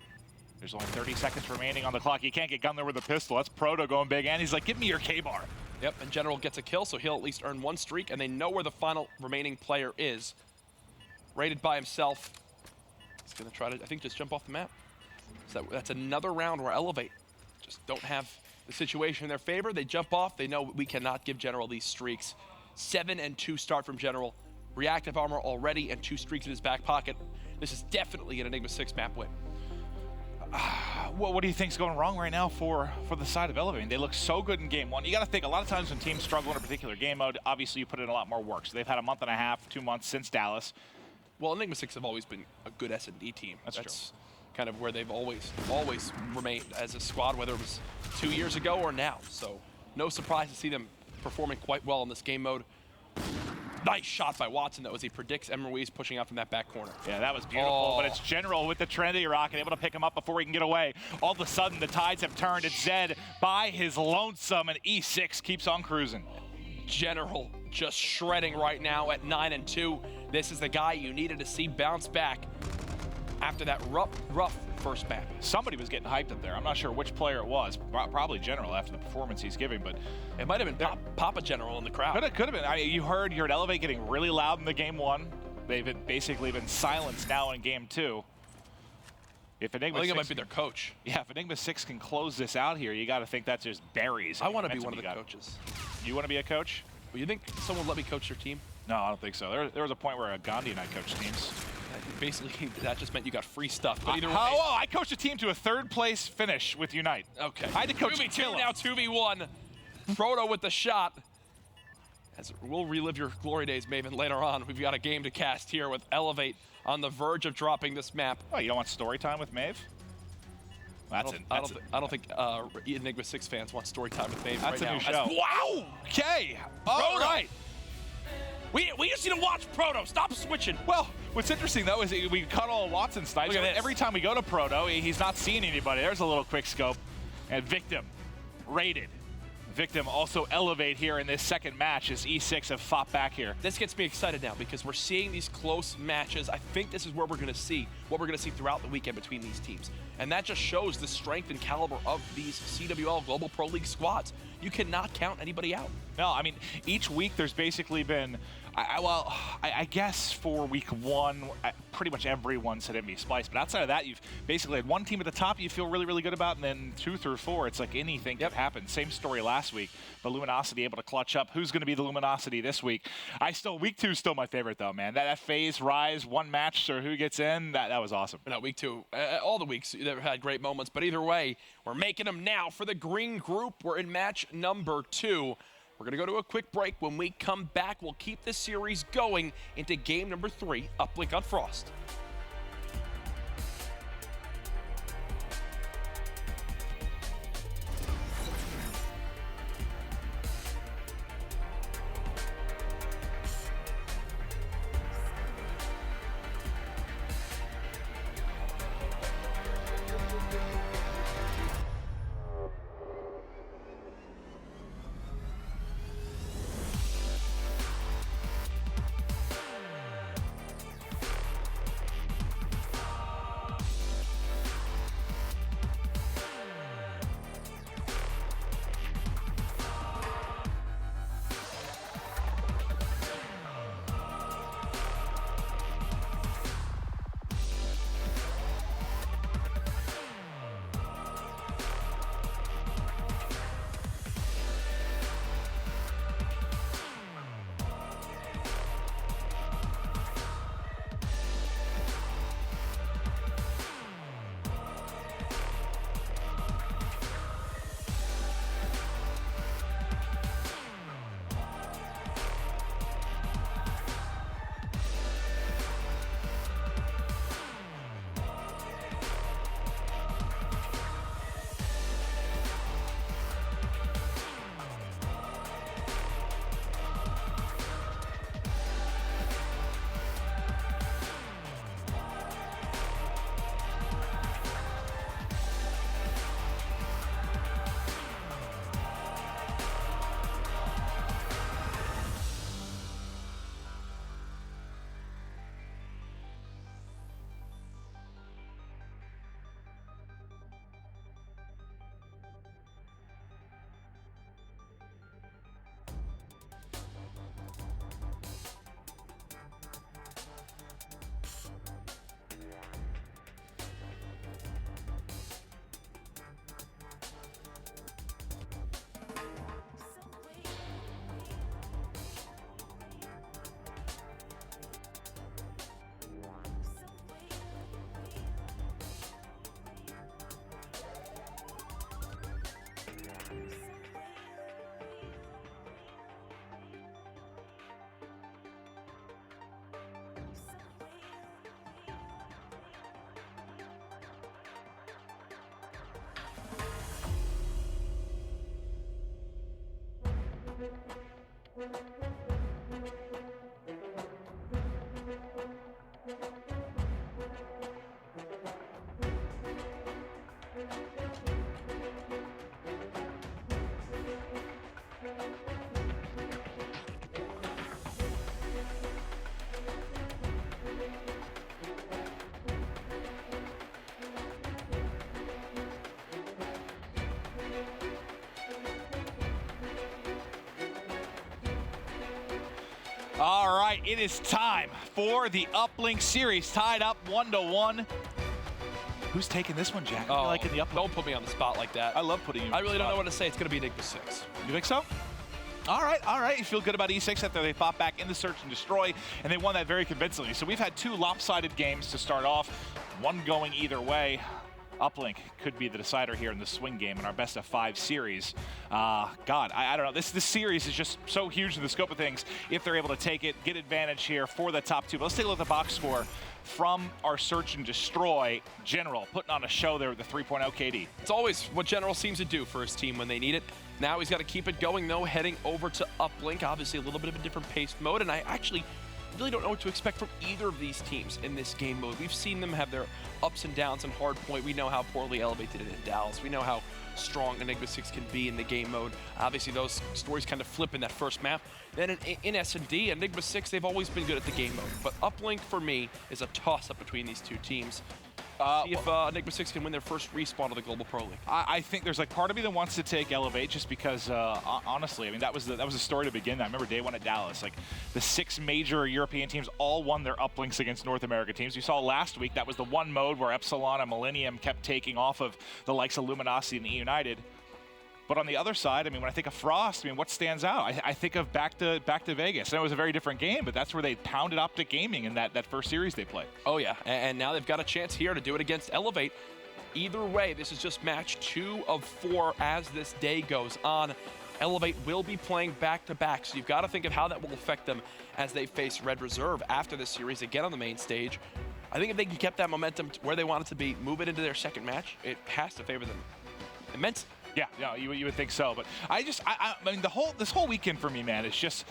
There's only 30 seconds remaining on the clock. He can't get gun there with a pistol. That's Proto going big, and he's like, give me your K-bar. Yep, and General gets a kill, so he'll at least earn 1 streak, and they know where the final remaining player is. Rated by himself. He's gonna try to, I think, just jump off the map. So that's another round where Elevate just don't have the situation in their favor. They jump off. They know we cannot give General these streaks. 7-2 start from General. Reactive armor already and 2 streaks in his back pocket. This is definitely an Enigma 6 map win. Well, what do you think's going wrong right now for the side of Elevate? They look so good in game 1. You got to think a lot of times when teams struggle in a particular game mode, obviously you put in a lot more work. So they've had a month and a half, 2 months since Dallas. Well, Enigma 6 have always been a good SnD team. That's true. Kind of where they've always remained as a squad, whether it was 2 years ago or now. So no surprise to see them performing quite well in this game mode. Nice shot by Watson, though, as he predicts Ruiz pushing out from that back corner. Yeah, that was beautiful, but it's General with the Trinity rocket, able to pick him up before he can get away. All of a sudden, the tides have turned. It's Zed by his lonesome, and E6 keeps on cruising. General just shredding right now at 9-2. This is the guy you needed to see bounce back after that rough first map. Somebody was getting hyped up there. I'm not sure which player it was. Probably General after the performance he's giving, but it might have been Papa General in the crowd. Could have been. You heard Elevate getting really loud in the game 1. They've basically been silenced now in game 2. If Enigma I think 6 it might be their coach. Yeah, if Enigma 6 can close this out here, you got to think that's just berries. I want to be one of the coaches. You want to be a coach? Well, you think someone would let me coach their team? No, I don't think so. There was a point where Gandhi and I coached teams. Basically, that just meant you got free stuff. But either way, I coached a team to a 3rd place finish with Unite. Okay. I had to coach 2v2 now, 2v1. Proto with the shot. As we'll relive your glory days, Maven, later on. We've got a game to cast here with Elevate on the verge of dropping this map. Oh, you don't want story time with Maeve? I don't think Enigma 6 fans want story time with Maven That's right a new now. show. Wow! Okay. All right. We just need to watch Proto. Stop switching. Well, what's interesting, though, is we cut all Watson snipes. Every time we go to Proto, he's not seeing anybody. There's a little quick scope. And Victim, rated. Victim also Elevate here in this second match as E6 have fought back here. This gets me excited now because we're seeing these close matches. I think this is where we're going to see what we're going to see throughout the weekend between these teams. And that just shows the strength and caliber of these CWL Global Pro League squads. You cannot count anybody out. No, I mean, each week there's basically been, I guess for week 1, pretty much everyone's hit me spliced. But outside of that, you've basically had one team at the top you feel really, really good about, and then 2 through 4, it's like anything could happen. Same story last week, but Luminosity able to clutch up. Who's going to be the Luminosity this week? Week 2 is still my favorite, though, man. That phase, Rise, one match, or who gets in, that was awesome. No, week 2, all the weeks, they've had great moments. But either way, we're making them now for the green group. We're in match number 2. We're going to go to a quick break. When we come back, we'll keep this series going into game number 3, Uplink on Frost. All right, it is time for the Uplink series, tied up 1-1. Who's taking this one, Jack? Oh, Like in the Uplink? don't put me on the spot like that. I love putting you. I really don't know what to say. It's going to be Enigma6. You think so? All right. You feel good about E6 after they fought back in the search and destroy, and they won that very convincingly. So we've had 2 lopsided games to start off, one going either way. Uplink could be the decider here in the swing game in our best of 5 series. God, I don't know. This series is just so huge in the scope of things. If they're able to take it, get advantage here for the top 2. But let's take a look at the box score from our search and destroy. General putting on a show there with the 3.0 KD. It's always what General seems to do for his team when they need it. Now he's got to keep it going, though, heading over to Uplink. Obviously, a little bit of a different paced mode, and I actually really don't know what to expect from either of these teams in this game mode. We've seen them have their ups and downs in hardpoint. We know how poorly Elevate did it in Dallas. We know how strong Enigma6 can be in the game mode. Obviously, those stories kind of flip in that first map. Then in S&D, Enigma6, they've always been good at the game mode. But Uplink, for me, is a toss-up between these two teams. See if Enigma6 can win their first respawn of the Global Pro League. I think there's like part of me that wants to take Elevate just because, honestly, I mean, that was the story to begin. I remember day 1 at Dallas. Like the 6 major European teams all won their uplinks against North American teams. You saw last week that was the one mode where Epsilon and Millennium kept taking off of the likes of Luminosity and E United. But on the other side, I mean, when I think of Frost, I mean, what stands out? I think of back to Vegas. I know it was a very different game, but that's where they pounded Optic Gaming in that first series they played. Oh, yeah. And now they've got a chance here to do it against Elevate. Either way, this is just match 2 of 4 as this day goes on. Elevate will be playing back-to-back, so you've got to think of how that will affect them as they face Red Reserve after this series again on the main stage. I think if they can keep that momentum where they want it to be, move it into their second match, it has to favor them immensely. Yeah, you would think so, but I mean, this whole weekend for me, man, is just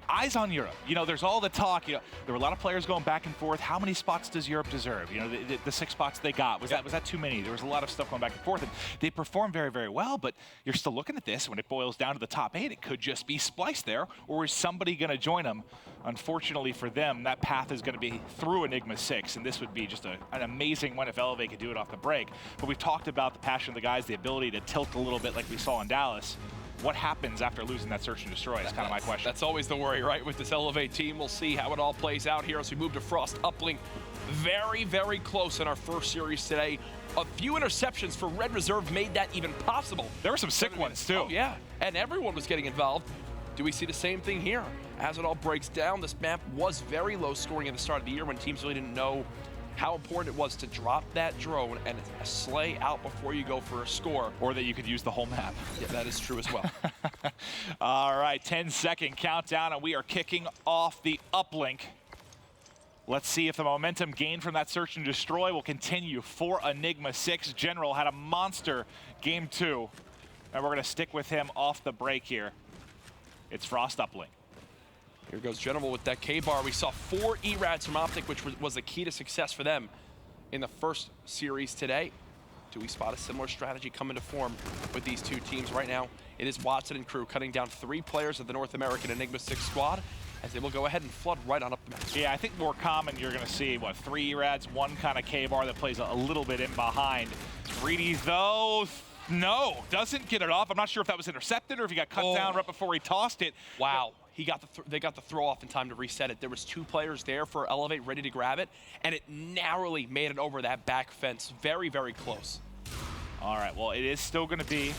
eyes on Europe. You know, there's all the talk. You know, there were a lot of players going back and forth. How many spots does Europe deserve? You know, the 6 spots they got, was that too many? There was a lot of stuff going back and forth, and they performed very, very well. But you're still looking at this when it boils down to the top 8. It could just be spliced there, or is somebody going to join them? Unfortunately for them, that path is going to be through Enigma6, and this would be just an amazing one if Elevate could do it off the break. But we've talked about the passion of the guys, the ability to tilt a little bit like we saw in Dallas. What happens after losing that search and destroy is kind of my question. That's always the worry, right, with this Elevate team. We'll see how it all plays out here as we move to Frost Uplink. Very, very close in our first series today. A few interceptions for Red Reserve made that even possible. There were some sick ones, too. Oh, yeah, and everyone was getting involved. Do we see the same thing here? As it all breaks down, this map was very low scoring at the start of the year when teams really didn't know how important it was to drop that drone and slay out before you go for a score. Or that you could use the whole map. Yeah, that is true as well. All right, 10-second countdown, and we are kicking off the Uplink. Let's see if the momentum gained from that search and destroy will continue for Enigma6. General had a monster game 2, and we're going to stick with him off the break here. It's Frost Uplink. Here goes General with that K-bar. We saw 4 E-Rads from Optic, which was the key to success for them in the first series today. Do we spot a similar strategy come into form with these two teams right now? It is Watson and crew cutting down 3 players of the North American Enigma6 squad as they will go ahead and flood right on up the match. Yeah, I think more common you're going to see, what, 3 E-Rads, 1 kind of K-bar that plays a little bit in behind. Reedy, though, no, doesn't get it off. I'm not sure if that was intercepted or if he got cut down right before he tossed it. Wow. They got the throw off in time to reset it. There was 2 players there for Elevate ready to grab it, and it narrowly made it over that back fence. Very, very close. All right, well, it is still going to be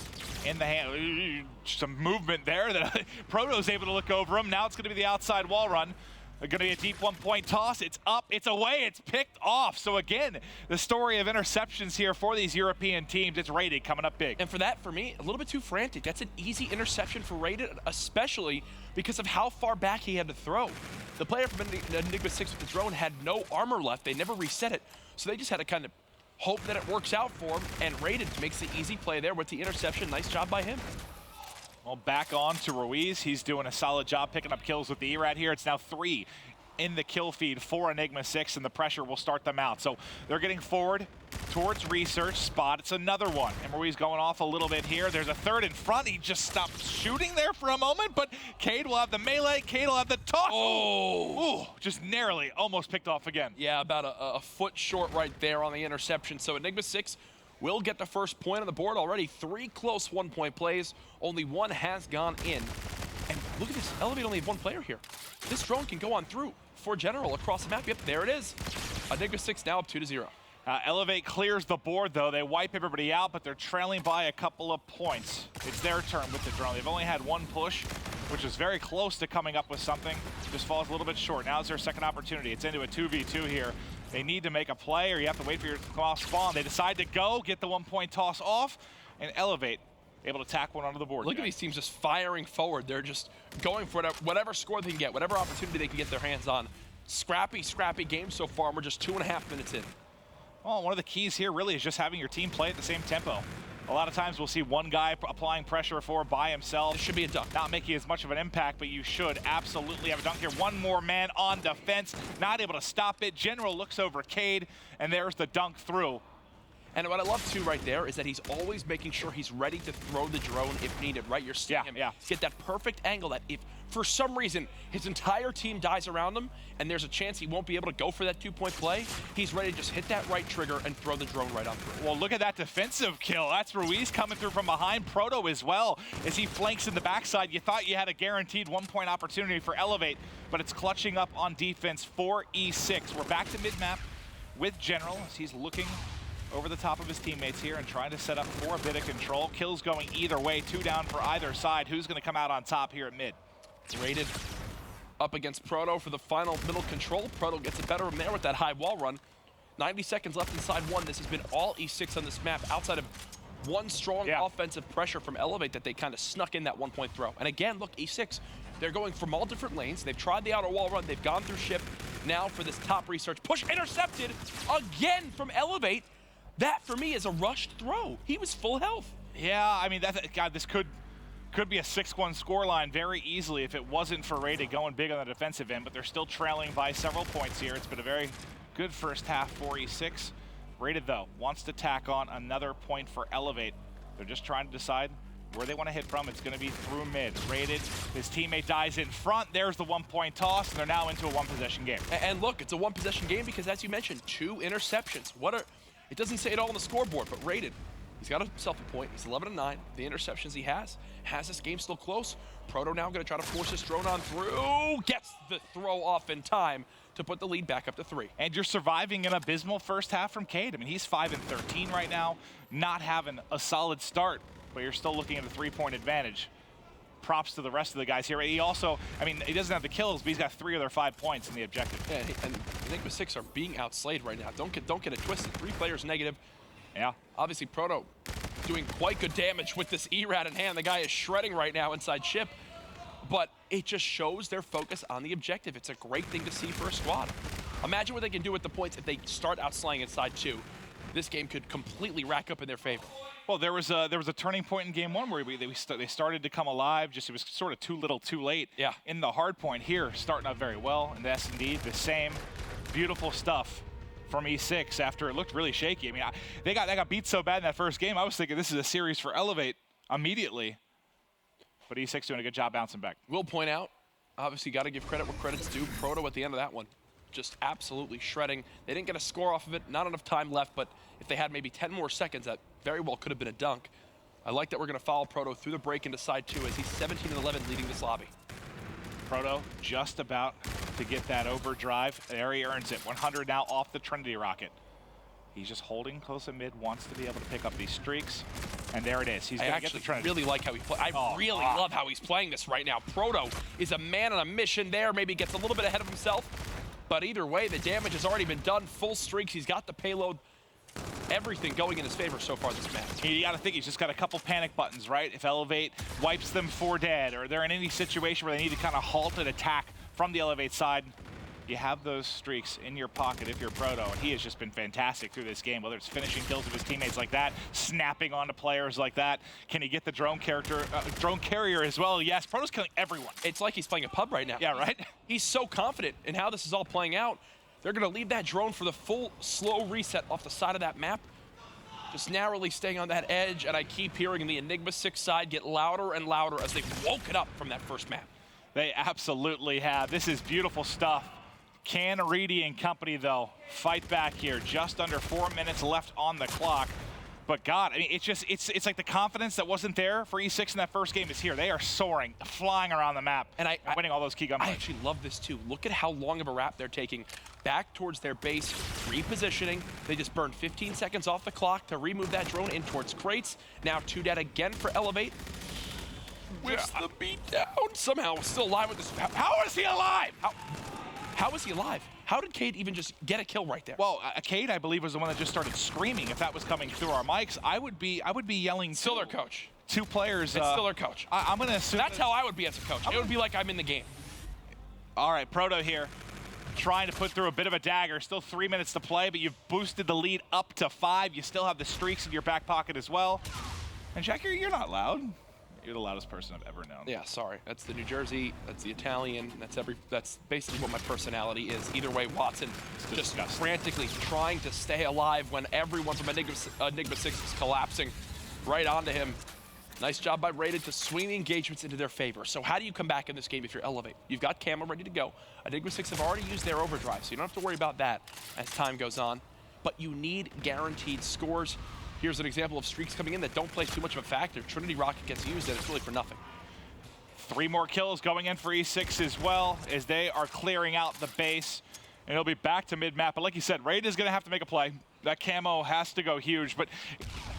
in the hand. Some movement there that Proto's able to look over him. Now it's going to be the outside wall run. Going to be a deep 1-point toss. It's up, it's away, it's picked off. So again, the story of interceptions here for these European teams. It's Rated coming up big. And for that, for me, a little bit too frantic. That's an easy interception for Rated, especially because of how far back he had to throw. The player from Enigma6 with the drone had no armor left. They never reset it. So they just had to kind of hope that it works out for him. And Rated makes the easy play there with the interception. Nice job by him. Well, back on to Ruiz. He's doing a solid job picking up kills with the E-Rat here. It's now 3 in the kill feed for Enigma6, and the pressure will start them out. So they're getting forward towards research spot. It's another one, and Ruiz going off a little bit here. There's a third in front. He just stopped shooting there for a moment, but Cade will have the melee. Cade will have the toss. Oh, ooh, just narrowly almost picked off again. Yeah, about a foot short right there on the interception. So Enigma6 will get the first point on the board already. 3 close 1-point plays. Only 1 has gone in. And look at this, Elevate only have 1 player here. This drone can go on through for General across the map. Yep, there it is. Enigma6 now up 2-0. Elevate clears the board, though. They wipe everybody out, but they're trailing by a couple of points. It's their turn with the drone. They've only had 1 push, which is very close to coming up with something. Just falls a little bit short. Now is their second opportunity. It's into a 2v2 here. They need to make a play, or you have to wait for your to come off spawn. They decide to go, get the 1-point toss off, and Elevate able to tack one onto the board. Look at these teams just firing forward. They're just going for whatever score they can get, whatever opportunity they can get their hands on. Scrappy game so far. We're just 2.5 minutes in. Well, one of the keys here really is just having your team play at the same tempo. A lot of times we'll see one guy applying pressure by himself. This should be a dunk. Not making as much of an impact, but you should absolutely have a dunk here. One more man on defense, not able to stop it. General looks over Cade, and there's the dunk through. And what I love too right there is that he's always making sure he's ready to throw the drone if needed, right? You're seeing him get that perfect angle that if for some reason his entire team dies around him and there's a chance he won't be able to go for that 2-point play, he's ready to just hit that right trigger and throw the drone right on through. Well, look at that defensive kill. That's Ruiz coming through from behind. Proto as well as he flanks in the backside. You thought you had a guaranteed 1-point opportunity for Elevate, but it's clutching up on defense for E6. We're back to mid-map with General as he's looking over the top of his teammates here and trying to set up for a bit of control. Kills going either way, 2 down for either side. Who's going to come out on top here at mid? Rated up against Proto for the final middle control. Proto gets it better from there with that high wall run. 90 seconds left inside 1. This has been all E6 on this map outside of 1 strong offensive pressure from Elevate that they kind of snuck in that 1-point throw. And again, look, E6, they're going from all different lanes. They've tried the outer wall run. They've gone through ship. Now for this top research push, intercepted again from Elevate. That, for me, is a rushed throw. He was full health. Yeah, I mean, God, this could be a 6-1 scoreline very easily if it wasn't for Rated going big on the defensive end, but they're still trailing by several points here. It's been a very good first half for E6. Rated, though, wants to tack on another point for Elevate. They're just trying to decide where they want to hit from. It's going to be through mid. Rated, his teammate dies in front. There's the 1-point toss, and they're now into a 1-possession game. And look, it's a 1-possession game because, as you mentioned, 2 interceptions. It doesn't say it all on the scoreboard, but Rated, he's got himself a point. He's 11-9. The interceptions he has this game still close. Proto now going to try to force his drone on through. Gets the throw off in time to put the lead back up to 3. And you're surviving an abysmal first half from Cade. I mean, he's 5-13 right now, not having a solid start, but you're still looking at a 3-point advantage. Props to the rest of the guys here. He also, I mean, he doesn't have the kills, but he's got 3 of their 5 points in the objective. Yeah, and Enigma6 are being outslayed right now. Don't get it twisted. 3 players negative. Yeah. Obviously, Proto doing quite good damage with this E-Rat in hand. The guy is shredding right now inside ship. But it just shows their focus on the objective. It's a great thing to see for a squad. Imagine what they can do with the points if they start outslaying inside 2. This game could completely rack up in their favor. Well, there was a turning point in game 1 where they started to come alive. Just it was sort of too little, too late. Yeah. In the hard point here, starting out very well. And the SnD, the same beautiful stuff from E6 after it looked really shaky. I mean, they got beat so bad in that first game. I was thinking this is a series for Elevate immediately. But E6 doing a good job bouncing back. We'll point out, obviously, got to give credit where credit's due. Proto at the end of that one, just absolutely shredding. They didn't get a score off of it. Not enough time left, but if they had maybe 10 more seconds, that very well could have been a dunk. I like that we're going to follow Proto through the break into side 2 as he's 17-11 leading this lobby. Proto just about to get that overdrive. There he earns it. 100 now off the Trinity rocket. He's just holding close to mid, wants to be able to pick up these streaks. And there it is. He's going to get the Trinity. I really like how he plays. I really love how he's playing this right now. Proto is a man on a mission there. Maybe gets a little bit ahead of himself. But either way, the damage has already been done. Full streaks. He's got the payload. Everything going in his favor so far this match. You got to think he's just got a couple panic buttons, right? If Elevate wipes them for dead, or they're in any situation where they need to kind of halt an attack from the Elevate side, you have those streaks in your pocket if you're Proto, and he has just been fantastic through this game, whether it's finishing kills with his teammates like that, snapping onto players like that. Can he get the drone carrier as well? Yes, Proto's killing everyone. It's like he's playing a pub right now. Yeah, right? He's so confident in how this is all playing out. They're going to leave that drone for the full slow reset off the side of that map. Just narrowly staying on that edge, and I keep hearing the Enigma6 side get louder and louder as they've woken up from that first map. They absolutely have. This is beautiful stuff. Can Reedy and company, though, fight back here? Just under 4 minutes left on the clock. But God, I mean, it's like the confidence that wasn't there for E6 in that first game is here. They are soaring, flying around the map, and winning all those key gunfights. I actually love this too. Look at how long of a wrap they're taking back towards their base, repositioning. They just burned 15 seconds off the clock to remove that drone in towards crates. Now 2 dead again for Elevate. Whips the beat down. Somehow still alive with this. How is he alive? How is he alive? How did Cade even just get a kill right there? Well, Cade, I believe, was the one that just started screaming. If that was coming through our mics, I would be yelling. Still their coach. 2 players. It's still their coach. I'm going to assume that's how I would be as a coach. It would be like I'm in the game. All right, Proto here, trying to put through a bit of a dagger. Still 3 minutes to play, but you've boosted the lead up to 5. You still have the streaks in your back pocket as well. And Jack, you're not loud. You're the loudest person I've ever known. Yeah, sorry. That's the New Jersey, that's the Italian, that's basically what my personality is. Either way, Watson just frantically trying to stay alive when everyone from Enigma6 is collapsing right onto him. Nice job by Rated to swing the engagements into their favor. So how do you come back in this game if you're Elevate? You've got Camo ready to go. Enigma6 have already used their overdrive, so you don't have to worry about that as time goes on. But you need guaranteed scores. Here's an example of streaks coming in that don't play too much of a factor. Trinity Rocket gets used, and it's really for nothing. 3 more kills going in for E6 as well, as they are clearing out the base. And it'll be back to mid-map. But like you said, Raid is going to have to make a play. That camo has to go huge. But,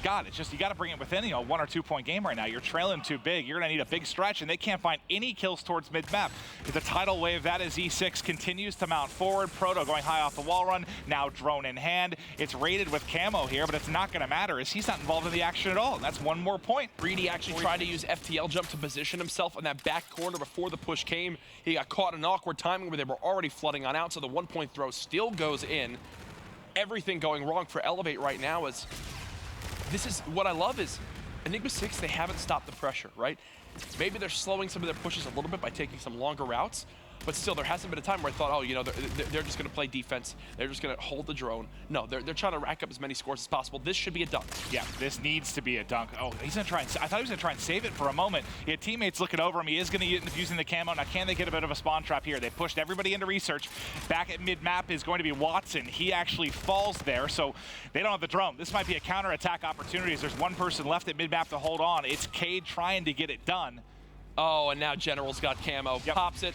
God, it's just you got to bring it within, 1 or 2 point game right now. You're trailing too big. You're going to need a big stretch, and they can't find any kills towards mid-map. The tidal wave, that is E6, continues to mount forward. Proto going high off the wall run, now drone in hand. It's Rated with camo here, but it's not going to matter as he's not involved in the action at all. And that's 1 more point. Reedy actually tried to use FTL jump to position himself in that back corner before the push came. He got caught in an awkward timing where they were already flooding on out, so the 1 point throw still goes in. Everything going wrong for Elevate right now is, this is what I love is Enigma6, they haven't stopped the pressure, right? Maybe they're slowing some of their pushes a little bit by taking some longer routes, but still there hasn't been a time where I thought, oh, they're just gonna play defense, they're just gonna hold the drone. No, they're trying to rack up as many scores as possible. This should be a dunk. Yeah, this needs to be a dunk. Oh, he's gonna try and, I thought he was gonna try and save it for a moment. He had teammates looking over him. He is gonna end up using the camo. Now, can they get a bit of a spawn trap here? They pushed everybody into research. Back at mid-map is going to be Watson. He actually falls there, so they don't have the drone. This might be a counter-attack opportunity as there's 1 person left at mid-map to hold on. It's Cade trying to get it done. Oh, and now General's got camo. Yep. Pops it.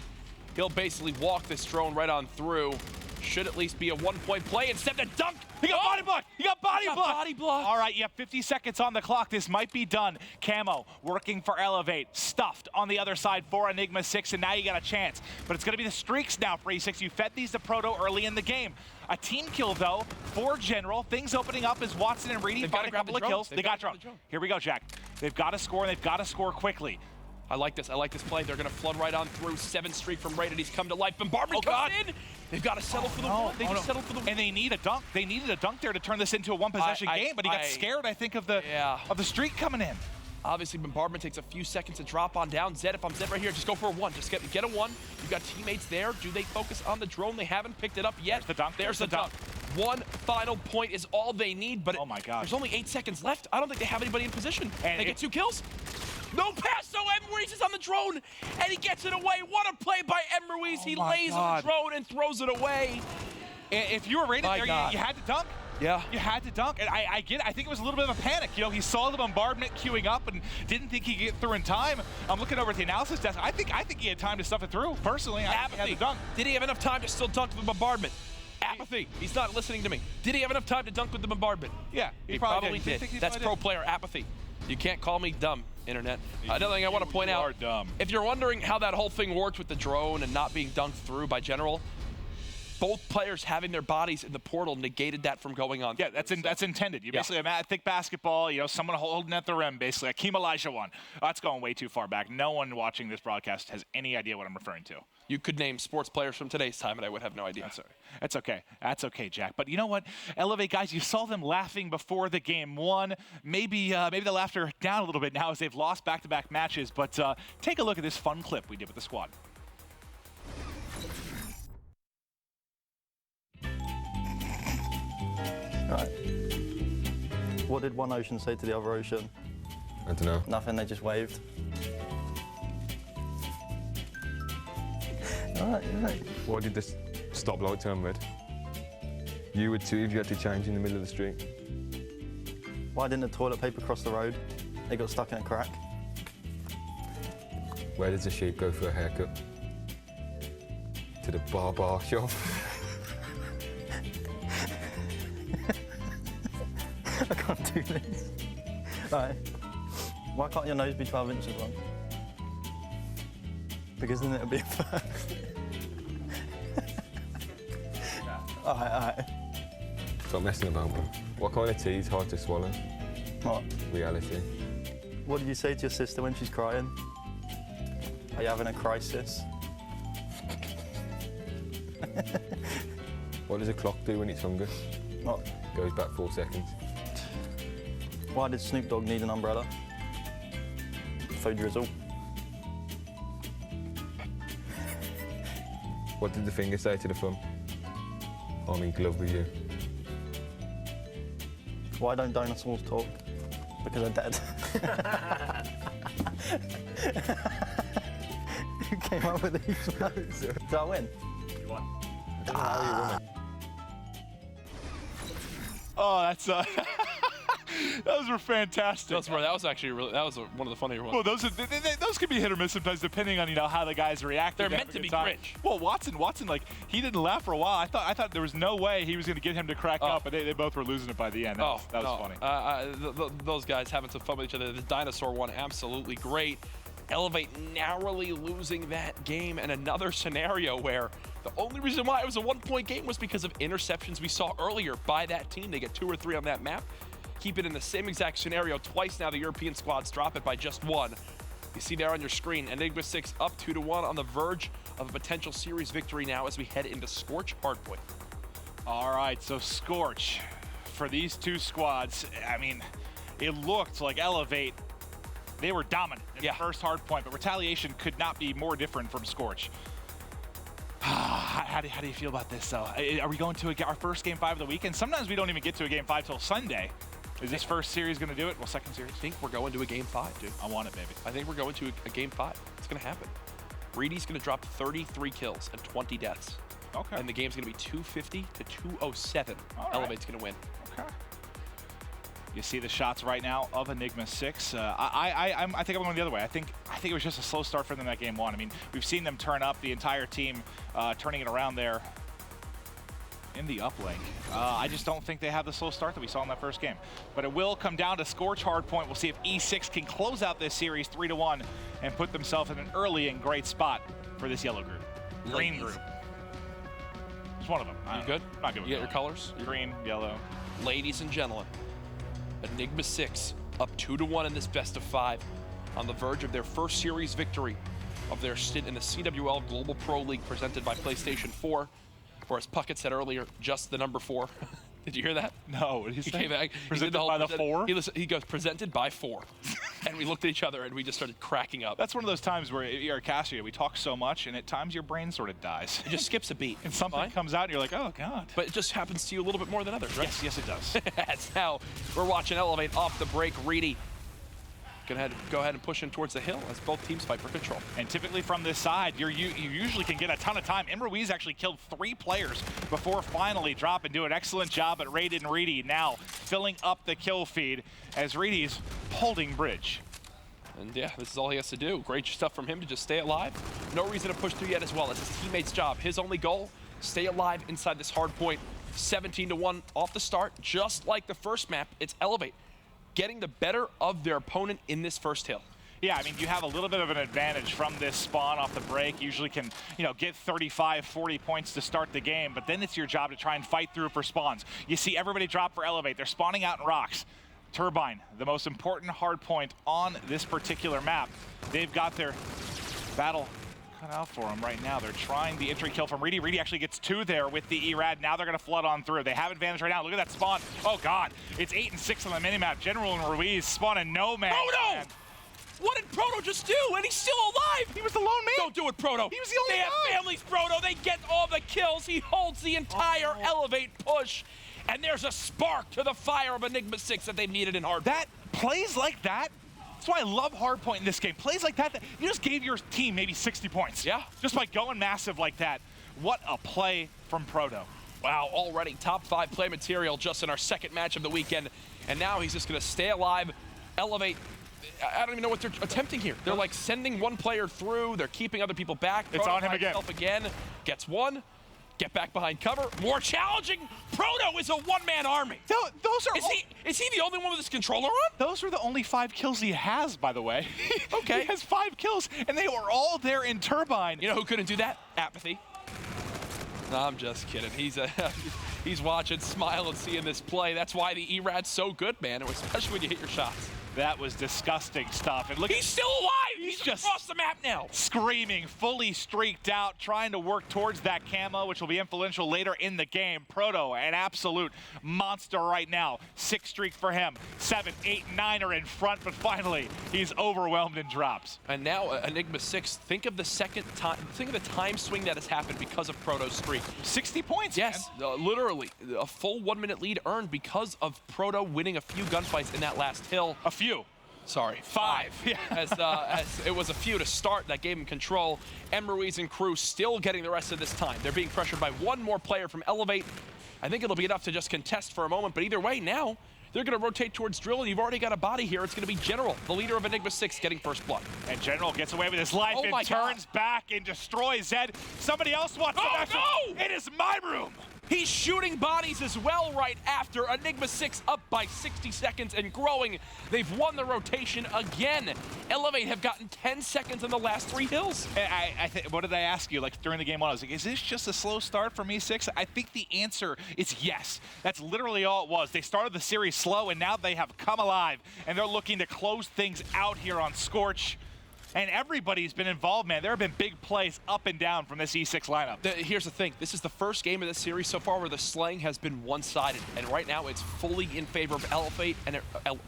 He'll basically walk this drone right on through. Should at least be a 1 point play instead of dunk. He got body blocked. He got body blocked. Body blocked. All right, you have 50 seconds on the clock. This might be done. Camo working for Elevate. Stuffed on the other side for Enigma6, and now you got a chance. But it's going to be the streaks now for E6. You fed these to Proto early in the game. A team kill, though, for General. Things opening up as Watson and Reedy find a couple of kills. They got drone. Here we go, Jack. They've got to score, and they've got to score quickly. I like this play. They're going to flood right on through. 7 streak from Rated. He's come to life. Bombardment comes in. They've got to settle for the win. They just settled for the win. And they need a dunk. They needed a dunk there to turn this into a 1 possession game, but he got scared, I think, of the streak coming in. Obviously, Bombardment takes a few seconds to drop on down. Zed, if I'm Zed right here, just go for a 1. Just get a 1. You've got teammates there. Do they focus on the drone? They haven't picked it up yet. There's the dunk. There's the dunk. 1 final point is all they need, but oh my God, there's only 8 seconds left. I don't think they have anybody in position. And they get 2 kills. No pass, so Ruiz is on the drone, and he gets it away. What a play by Ruiz. He lays on the drone and throws it away. If you were Rated there, you had to dunk. Yeah. You had to dunk, and I get it. I think it was a little bit of a panic. He saw the bombardment queuing up and didn't think he'd get through in time. I'm looking over at the analysis desk. I think he had time to stuff it through, personally. Apathy. I had to dunk. Did he have enough time to still dunk with the bombardment? Apathy. He's not listening to me. Did he have enough time to dunk with the bombardment? Yeah, he probably did. That's pro player apathy. You can't call me dumb, internet. Another thing I want to point out, if you're wondering how that whole thing worked with the drone and not being dunked through by General, both players having their bodies in the portal negated that from going on. Yeah, that's intended. You basically have a thick basketball, you know, someone holding at the rim, basically. Akeem Olajuwon. Oh, that's going way too far back. No one watching this broadcast has any idea what I'm referring to. You could name sports players from today's time, and I would have no idea. That's okay. That's okay, Jack. But you know what? Elevate, guys, you saw them laughing before the game won. Maybe the laughter down a little bit now as they've lost back-to-back matches. But take a look at this fun clip we did with the squad. Right. What did one ocean say to the other ocean? I don't know. Nothing, they just waved. Alright. Why did this stoplight turn red? You would too if you had to change in the middle of the street. Why didn't the toilet paper cross the road? It got stuck in a crack. Where does a sheep go for a haircut? To the barber shop. I can't do this. Alright. Why can't your nose be 12 inches long? Because then it'll be a first. Alright. Stop messing about, man. What kind of tea is hard to swallow? What? Reality. What do you say to your sister when she's crying? Are you having a crisis? What does a clock do when it's hungry? What? Goes back 4 seconds. Why did Snoop Dogg need an umbrella? For drizzle. What did the finger say to the thumb? I'm in glove with you. Why don't dinosaurs talk? Because they're dead. Who came up with these notes? Did I win? You won. I don't know how you won it. Oh, that's those were fantastic. That was actually really, one of the funnier ones. Well, those could be hit or miss sometimes, depending on how the guys react. They're meant to be cringe. Well, Watson, like he didn't laugh for a while. I thought there was no way he was going to get him to crack up, but they both were losing it by the end. That was funny. Those guys having some fun with each other. The dinosaur one, absolutely great. Elevate narrowly losing that game, and another scenario where the only reason why it was a 1-point game was because of interceptions we saw earlier by that team. They get 2 or 3 on that map. Keep it in the same exact scenario twice now. The European squads drop it by just 1. You see there on your screen, Enigma6 up 2-1 on the verge of a potential series victory now as we head into Scorch hardpoint. All right, so Scorch, for these two squads, I mean, it looked like Elevate, they were dominant in the first hardpoint, but Retaliation could not be more different from Scorch. How do you feel about this, though? Are we going to our first Game 5 of the weekend? Sometimes we don't even get to a Game 5 till Sunday. Is this first series going to do it? Well, second series? I think we're going to a Game 5, dude. I want it, baby. I think we're going to a Game 5. It's going to happen. Reedy's going to drop 33 kills and 20 deaths. Okay. And the game's going to be 250 to 207. All right. Elevate's going to win. Okay. You see the shots right now of Enigma6. I think I'm going the other way. I think it was just a slow start for them at Game 1. I mean, we've seen them turn up, the entire team turning it around there in the uplink. I just don't think they have the slow start that we saw in that first game. But it will come down to Scorch hardpoint. We'll see if E6 can close out this series 3-1 and put themselves in an early and great spot for this yellow group. Green group. It's one of them. You good? Not good with You got your colors? Green, yellow. Ladies and gentlemen, Enigma6 up 2-1 in this best of 5 on the verge of their first series victory of their stint in the CWL Global Pro League presented by PlayStation 4. Or as Puckett said earlier, just the number 4. Did you hear that? No, what did he say? Came back. Presented by the 4? He goes, presented by 4. And we looked at each other and we just started cracking up. That's one of those times where you're a caster, we talk so much, and at times your brain sort of dies. It just skips a beat. And something comes out and you're like, oh, God. But it just happens to you a little bit more than others, right? Yes, it does. That's how we're watching Elevate off the break. Reedy gonna go ahead and push in towards the hill as both teams fight for control. And typically from this side, you usually can get a ton of time. Ruiz actually killed 3 players before finally dropping. Do an excellent job at Raiden and Reedy now filling up the kill feed as Reedy's holding bridge. And yeah, this is all he has to do. Great stuff from him to just stay alive. No reason to push through yet as well. It's his teammate's job. His only goal, stay alive inside this hard point. 17-1 off the start, just like the first map. It's Elevate getting the better of their opponent in this first hill. Yeah, I mean, you have a little bit of an advantage from this spawn off the break. Usually can, get 35, 40 points to start the game, but then it's your job to try and fight through for spawns. You see everybody drop for Elevate. They're spawning out in rocks. Turbine, the most important hard point on this particular map. They've got their battle cut out for them right now. They're trying the entry kill from Reedy. Reedy actually gets 2 there with the ERAD. Now they're going to flood on through. They have advantage right now. Look at that spawn. Oh, God. It's 8 and 6 on the minimap. General and Ruiz spawning no man. Proto! What did Proto just do? And he's still alive! He was the lone man. Don't do it, Proto. He was the only They have families, Proto. They get all the kills. He holds the entire Elevate push. And there's a spark to the fire of Enigma6 that they needed in hard. That plays like that. That's why I love hardpoint in this game. Plays like that, you just gave your team maybe 60 points. Yeah. Just by going massive like that. What a play from Proto. Wow, already top 5 play material just in our second match of the weekend. And now he's just going to stay alive, Elevate. I don't even know what they're attempting here. They're like sending one player through. They're keeping other people back. It's on him again. Gets one. Get back behind cover. More challenging. Proto is a one-man army. Those are. Is he the only one with his controller on? Those are the only 5 kills he has, by the way. Okay. He has 5 kills, and they were all there in Turbine. You know who couldn't do that? Apathy. No, I'm just kidding. He's watching, smiling, seeing this play. That's why the ERAD's so good, man, especially when you hit your shots. That was disgusting stuff. And look, he's still alive. He's just across the map now. Screaming, fully streaked out, trying to work towards that camo, which will be influential later in the game. Proto, an absolute monster right now. 6 streak for him. 7, 8, 9 are in front, but finally he's overwhelmed and drops. And now Enigma6. Think of the time swing that has happened because of Proto's streak. 60 points. Yes, literally a full 1-minute lead earned because of Proto winning a few gunfights in that last hill. A few. Sorry, 5. Yeah. As it was a few to start that gave him control. Ruiz and crew still getting the rest of this time. They're being pressured by one more player from Elevate. I think it'll be enough to just contest for a moment, but either way, now they're going to rotate towards Drill, and you've already got a body here. It's going to be General, the leader of Enigma6, getting first blood. And General gets away with his life and turns back and destroys Zed. Somebody else wants to mess no! It is my room. He's shooting bodies as well right after. Enigma6 up by 60 seconds and growing. They've won the rotation again. Elevate have gotten 10 seconds in the last 3 hills. What did I ask you during the game 1? I was like, is this just a slow start from E6? I think the answer is yes. That's literally all it was. They started the series slow, and now they have come alive, and they're looking to close things out here on Scorch. And everybody's been involved, man. There have been big plays up and down from this E6 lineup. Here's the thing. This is the first game of this series so far where the slaying has been one-sided. And right now, it's fully in favor of Elevate and...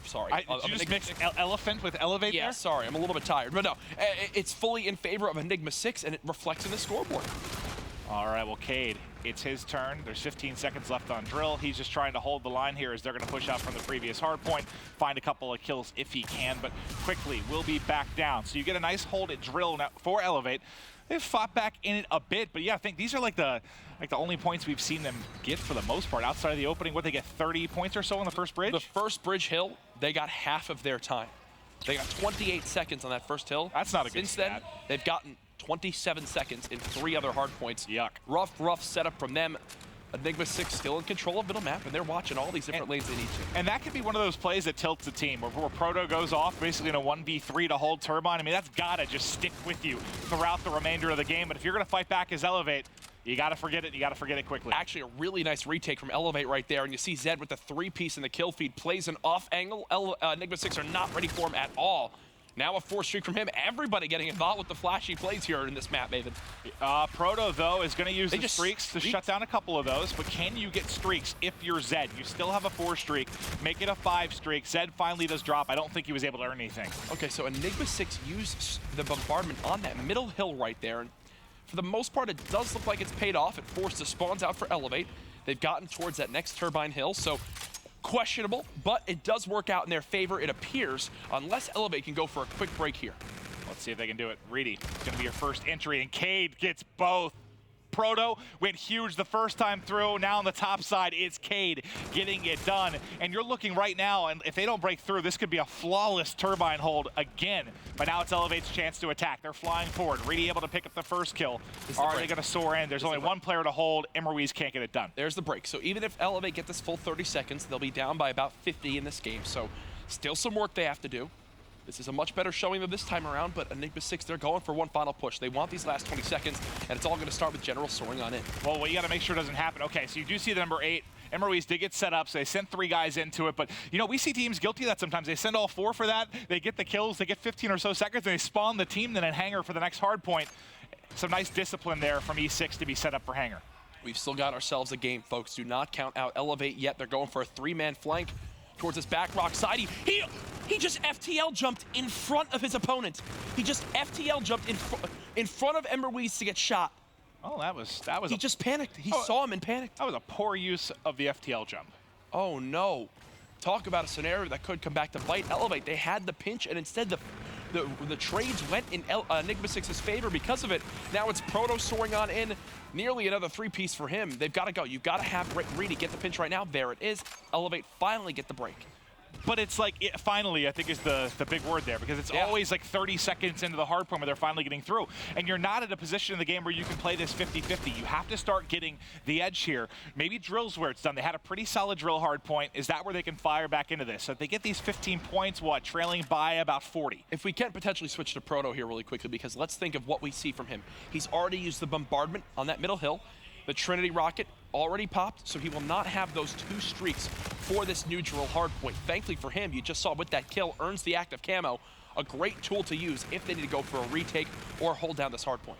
sorry. Did you just mix Elephant with Elevate there? Yeah, sorry. I'm a little bit tired. But no, it's fully in favor of Enigma6, and it reflects in the scoreboard. All right, well, Cade, it's his turn. There's 15 seconds left on Drill. He's just trying to hold the line here as they're going to push out from the previous hard point, find a couple of kills if he can, but quickly will be back down. So you get a nice hold at Drill now for Elevate. They've fought back in it a bit, but yeah, I think these are like the only points we've seen them get for the most part outside of the opening. What, they get 30 points or so on the first bridge? The first bridge hill, they got half of their time. They got 28 seconds on that first hill. That's not a good Since then, they've gotten 27 seconds in 3 other hard points. Yuck. Rough setup from them. Enigma6 still in control of middle map, and they're watching all these different lanes they need to. And that could be one of those plays that tilts the team, where Proto goes off basically in a 1v3 to hold Turbine. I mean, that's got to just stick with you throughout the remainder of the game. But if you're going to fight back as Elevate, you got to forget it. You got to forget it quickly. Actually, a really nice retake from Elevate right there. And you see Zed with the 3-piece in the kill feed, plays an off angle. Enigma6 are not ready for him at all. Now a 4 streak from him. Everybody getting involved with the flashy plays here in this map, Maven. Proto, though, is going to use the streaks to shut down a couple of those. But can you get streaks if you're Zed? You still have a 4 streak. Make it a 5 streak. Zed finally does drop. I don't think he was able to earn anything. Okay, so Enigma6 used the bombardment on that middle hill right there. And for the most part, it does look like it's paid off. It forced the spawns out for Elevate. They've gotten towards that next turbine hill. So questionable, but it does work out in their favor, it appears, unless Elevate can go for a quick break here. Let's see if they can do it. Reedy, it's going to be your first entry, and Cade gets both. Proto went huge the first time through. Now on the top side, it's Cade getting it done. And you're looking right now, and if they don't break through, this could be a flawless turbine hold again. But now it's Elevate's chance to attack. They're flying forward. Reedy able to pick up the first kill. Are they going to soar in? There's only one player to hold. Ruiz can't get it done. There's the break. So even if Elevate get this full 30 seconds, they'll be down by about 50 in this game. So still some work they have to do. This is a much better showing than this time around, but Enigma6, they're going for one final push. They want these last 20 seconds, and it's all going to start with General soaring on in. Well, what you got to make sure doesn't happen. Okay, so you do see the number 8. Emery's did get set up, so they sent 3 guys into it. But, you know, we see teams guilty of that sometimes. They send all 4 for that. They get the kills. They get 15 or so seconds, and they spawn the team then in Hangar for the next hard point. Some nice discipline there from E6 to be set up for Hangar. We've still got ourselves a game, folks. Do not count out Elevate yet. They're going for a 3-man flank towards this back rock side. He just FTL jumped in front of his opponent. He just FTL jumped in front of Emery's to get shot. Oh, that was He just panicked. He saw him and panicked. That was a poor use of the FTL jump. Oh no. Talk about a scenario that could come back to bite Elevate. They had the pinch, and instead the trades went in Enigma6's favor because of it. Now it's Proto soaring on in. Nearly another 3-piece for him. They've got to go. You've got to have Reedy get the pinch right now. There it is. Elevate finally get the break. But it's like, finally, I think is the big word there, because it's always like 30 seconds into the hard point where they're finally getting through. And you're not at a position in the game where you can play this 50-50. You have to start getting the edge here. Maybe drill's where it's done. They had a pretty solid drill hard point. Is that where they can fire back into this? So if they get these 15 points, trailing by about 40. If we can potentially switch to Proto here really quickly, because let's think of what we see from him. He's already used the bombardment on that middle hill. The Trinity rocket already popped, so he will not have those 2 streaks for this new drill hardpoint. Thankfully for him, you just saw with that kill, earns the active camo, a great tool to use if they need to go for a retake or hold down this hardpoint.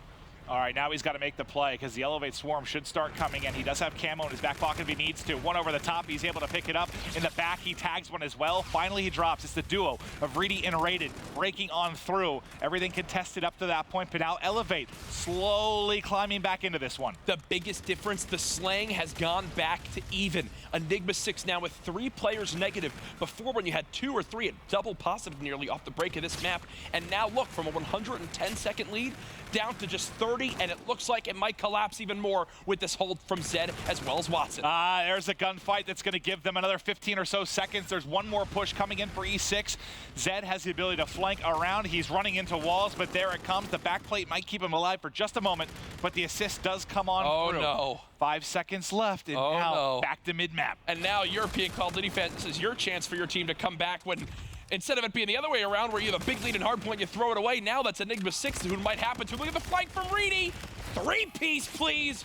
All right, now he's got to make the play because the Elevate Swarm should start coming in. He does have camo in his back pocket if he needs to. One over the top, he's able to pick it up. In the back, he tags one as well. Finally, he drops. It's the duo of Reedy and Rated breaking on through. Everything contested up to that point, but now Elevate slowly climbing back into this one. The biggest difference, the slang has gone back to even. Enigma6 now with 3 players negative. Before, when you had 2 or 3, it double positive nearly off the break of this map. And now look, from a 110-second lead down to just 30, and it looks like it might collapse even more with this hold from Zed as well as Watson. There's a gunfight that's going to give them another 15 or so seconds. There's one more push coming in for E6. Zed has the ability to flank around. He's running into walls, but there it comes. The backplate might keep him alive for just a moment, but the assist does come on through. No. 5 seconds left, and now back to mid-map. And now European Call of Duty fans, this is your chance for your team to come back when, instead of it being the other way around where you have a big lead in hardpoint, you throw it away. Now that's Enigma6 who might happen to. Look at the flank from Reedy. 3-piece, please.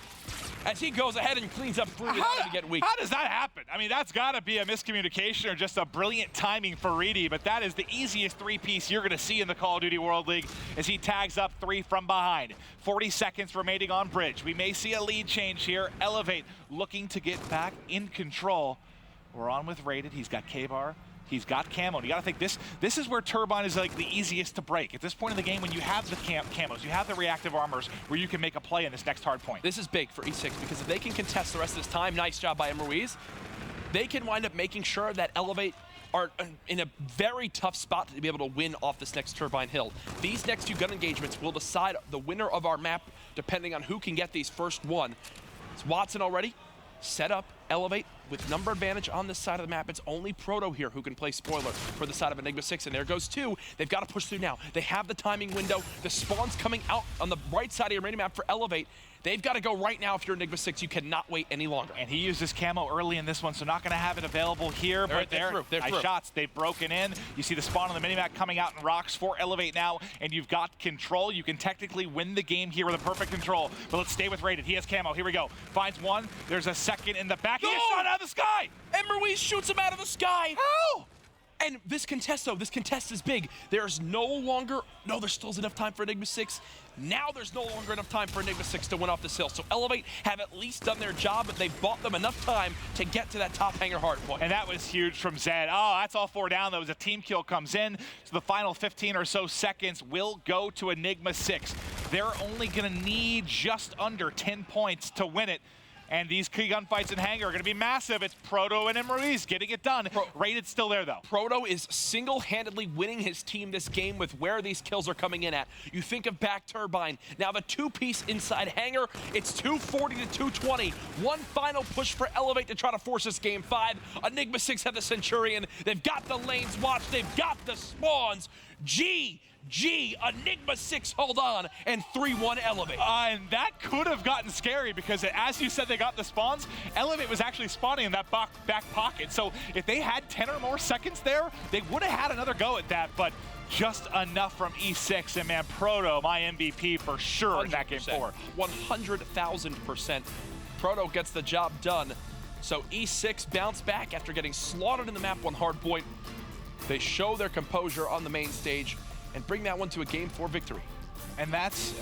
As he goes ahead and cleans up through without to get weak. How does that happen? I mean, that's got to be a miscommunication or just a brilliant timing for Reedy, but that is the easiest 3-piece you're going to see in the Call of Duty World League as he tags up 3 from behind. 40 seconds remaining on bridge. We may see a lead change here. Elevate looking to get back in control. We're on with Rated. He's got K-Bar. He's got camo. You got to think this is where Turbine is like the easiest to break. At this point in the game, when you have the camos, you have the reactive armors where you can make a play in this next hard point. This is big for E6 because if they can contest the rest of this time, nice job by Emery's, they can wind up making sure that Elevate are in a very tough spot to be able to win off this next Turbine Hill. These next 2 gun engagements will decide the winner of our map depending on who can get these first 1. It's Watson already set up, Elevate with number advantage on this side of the map. It's only Proto here who can play spoiler for the side of Enigma6, and there goes 2. They've got to push through now. They have the timing window. The spawn's coming out on the right side of your mini map for Elevate. They've got to go right now if you're Enigma6. You cannot wait any longer. And he uses camo early in this one, so not going to have it available here. But they're nice shots. They've broken in. You see the spawn on the minimap coming out in rocks for Elevate now, and you've got control. You can technically win the game here with a perfect control. But let's stay with Rated. He has camo. Here we go. Finds one. There's a second in the back. He gets shot out of the sky. Emery shoots him out of the sky. How? And this contest, though, this contest is big. There's there still is enough time for Enigma6. Now there's no longer enough time for Enigma6 to win off this hill. So Elevate have at least done their job, but they've bought them enough time to get to that top hangar hard point. And that was huge from Zed. Oh, that's all 4 down. That was a team kill comes in. So the final 15 or so seconds will go to Enigma6. They're only going to need just under 10 points to win it. And these key gunfights in Hangar are going to be massive. It's Proto and Emery's getting it done. Rated's still there, though. Proto is single-handedly winning his team this game with where these kills are coming in at. You think of back Turbine. Now the 2-piece inside Hangar. It's 240 to 220. One final push for Elevate to try to force this game 5. Enigma6 have the Centurion. They've got the lanes watched. They've got the spawns. Enigma6 hold on, and 3-1 Elevate. And that could have gotten scary because, as you said, they got the spawns. Elevate was actually spawning in that back pocket. So if they had 10 or more seconds there, they would have had another go at that. But just enough from E6, and man, Proto, my MVP for sure in that game 4. 100,000%. Proto gets the job done. So E6 bounce back after getting slaughtered in the map 1 hardpoint. They show their composure on the main stage and bring that one to a game 4 victory. And that's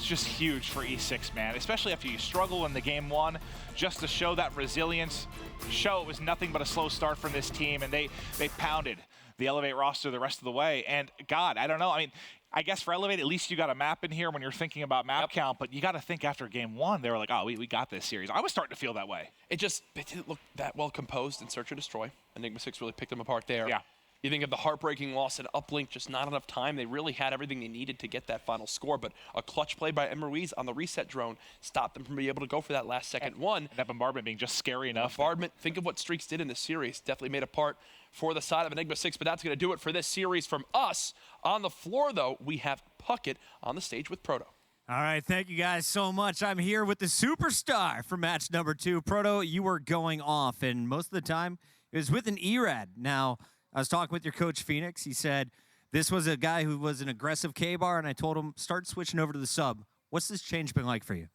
just huge for E6, man, especially after you struggle in the game 1, just to show that resilience, show it was nothing but a slow start from this team, and they pounded the Elevate roster the rest of the way. And God, I don't know, I mean, I guess for Elevate, at least you got a map in here when you're thinking about map count, but you got to think after game 1, they were like, oh, we got this series. I was starting to feel that way. It didn't look that well composed in Search and Destroy. Enigma6 really picked them apart there. Yeah. You think of the heartbreaking loss at Uplink, just not enough time. They really had everything they needed to get that final score, but a clutch play by Ruiz on the reset drone stopped them from being able to go for that last second one. That bombardment being just scary enough. Bombardment, think of what Streaks did in this series. Definitely made a part for the side of Enigma6, but that's going to do it for this series from us. On the floor, though, we have Puckett on the stage with Proto. All right, thank you guys so much. I'm here with the superstar for match number 2. Proto, you were going off, and most of the time it was with an ERAD. Now, I was talking with your coach, Phoenix. He said this was a guy who was an aggressive K-bar, and I told him, start switching over to the sub. What's this change been like for you?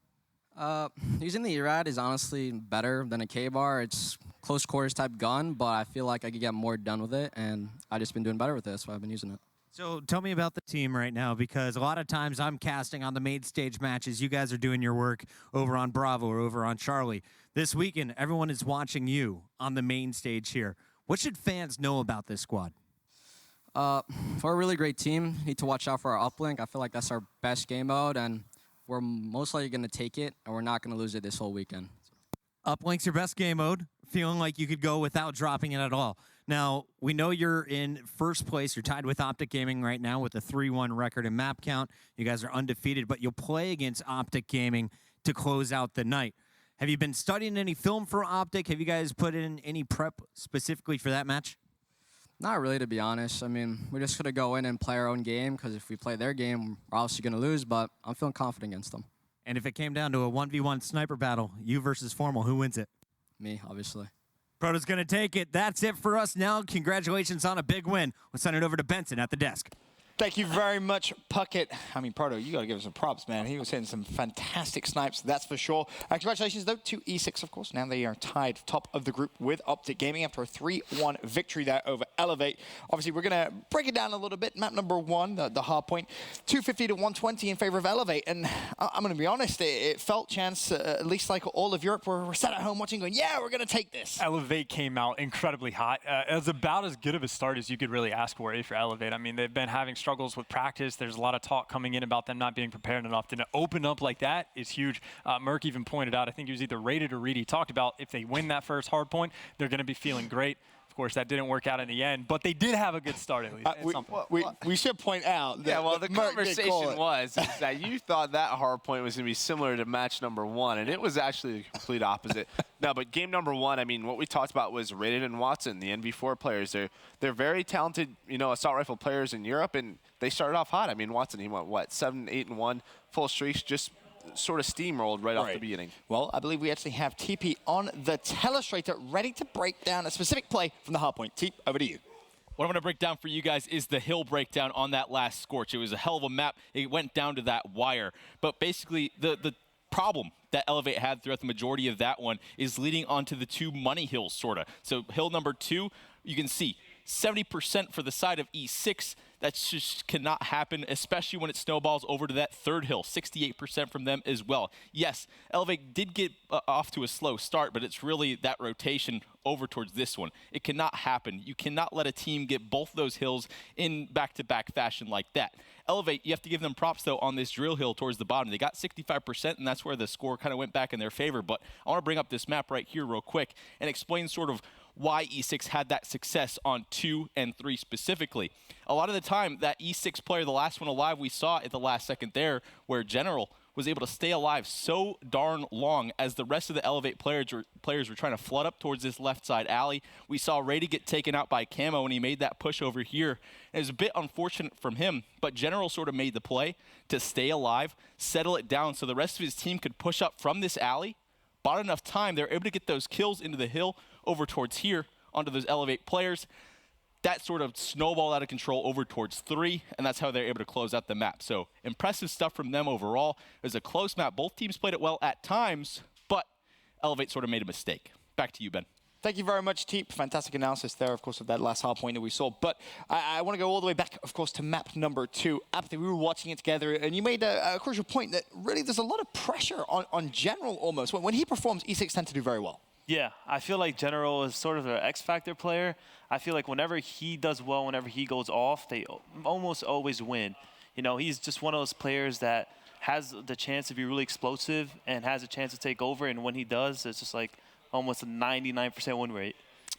Using the ERAD is honestly better than a K-bar. It's close quarters type gun, but I feel like I could get more done with it, and I've just been doing better with it, so I've been using it. So tell me about the team right now, because a lot of times I'm casting on the main stage matches. You guys are doing your work over on Bravo or over on Charlie. This weekend, everyone is watching you on the main stage here. What should fans know about this squad? For a really great team, need to watch out for our uplink. I feel like that's our best game mode, and we're most likely going to take it, and we're not going to lose it this whole weekend. Uplink's your best game mode, feeling like you could go without dropping it at all. Now, we know you're in first place. You're tied with Optic Gaming right now with a 3-1 record in map count. You guys are undefeated, but you'll play against Optic Gaming to close out the night. Have you been studying any film for Optic? Have you guys put in any prep specifically for that match? Not really, to be honest. I mean, we're just going to go in and play our own game, because if we play their game, we're obviously going to lose, but I'm feeling confident against them. And if it came down to a 1v1 sniper battle, you versus Formal, who wins it? Me, obviously. Proto's going to take it. That's it for us now. Congratulations on a big win. We'll send it over to Benson at the desk. Thank you very much, Puckett. I mean, Proto, you got to give him some props, man. He was hitting some fantastic snipes, that's for sure. Congratulations, though, to E6, of course. Now they are tied top of the group with Optic Gaming after a 3-1 victory there over Elevate. Obviously, we're going to break it down a little bit. Map number 1, the hard point, 250 to 120 in favor of Elevate. And I'm going to be honest, it felt, Chance, at least like all of Europe were sat at home watching going, yeah, we're going to take this. Elevate came out incredibly hot. It was about as good of a start as you could really ask for if you're Elevate. I mean, they've been having struggles with practice. There's a lot of talk coming in about them not being prepared enough. To open up like that is huge. Merck even pointed out, I think he was either Rated or Reedy, talked about if they win that first hard point, they're going to be feeling great. Of course, that didn't work out in the end, but they did have a good start at least. We should point out that the conversation was that you thought that hard point was going to be similar to match number 1, and it was actually the complete opposite. No, but game number 1, I mean, what we talked about was Rated and Watson, the NV4 players. They're very talented, assault rifle players in Europe, and they started off hot. I mean, Watson, he went, what, 7, 8, and 1, full streaks, just sort of steamrolled right off the beginning. Well, I believe we actually have TP on the telestrator ready to break down a specific play from the hardpoint. TP, over to you. What I'm going to break down for you guys is the hill breakdown on that last Scorch. It was a hell of a map. It went down to that wire. But basically, the problem that Elevate had throughout the majority of that one is leading onto the 2 money hills, sort of. So hill number 2, you can see 70% for the side of E6. That just cannot happen, especially when it snowballs over to that 3rd hill, 68% from them as well. Yes, Elevate did get off to a slow start, but it's really that rotation over towards this one. It cannot happen. You cannot let a team get both those hills in back-to-back fashion like that. Elevate, you have to give them props, though, on this drill hill towards the bottom. They got 65%, and that's where the score kind of went back in their favor. But I want to bring up this map right here real quick and explain sort of why E6 had that success on 2 and 3 specifically. A lot of the time, that E6 player, the last one alive, we saw at the last second there, where General was able to stay alive so darn long as the rest of the Elevate players were trying to flood up towards this left side alley. We saw Rady get taken out by Camo when he made that push over here. It was a bit unfortunate from him, but General sort of made the play to stay alive, settle it down so the rest of his team could push up from this alley. Bought enough time, they were able to get those kills into the hill over towards here onto those Elevate players. that sort of snowballed out of control over towards 3, and that's how they're able to close out the map. So impressive stuff from them overall. It was a close map. Both teams played it well at times, but Elevate sort of made a mistake. Back to you, Ben. Thank you very much, Teep. Fantastic analysis there, of course, of that last hard point that we saw. But I want to go all the way back, of course, to map number 2. Apathy, we were watching it together, and you made a crucial point that really there's a lot of pressure on General almost. When he performs, E6 tend to do very well. Yeah, I feel like General is sort of an X-Factor player. I feel like whenever he does well, whenever he goes off, they almost always win. You know, he's just one of those players that has the chance to be really explosive and has a chance to take over, and when he does, it's just like almost a 99% win rate.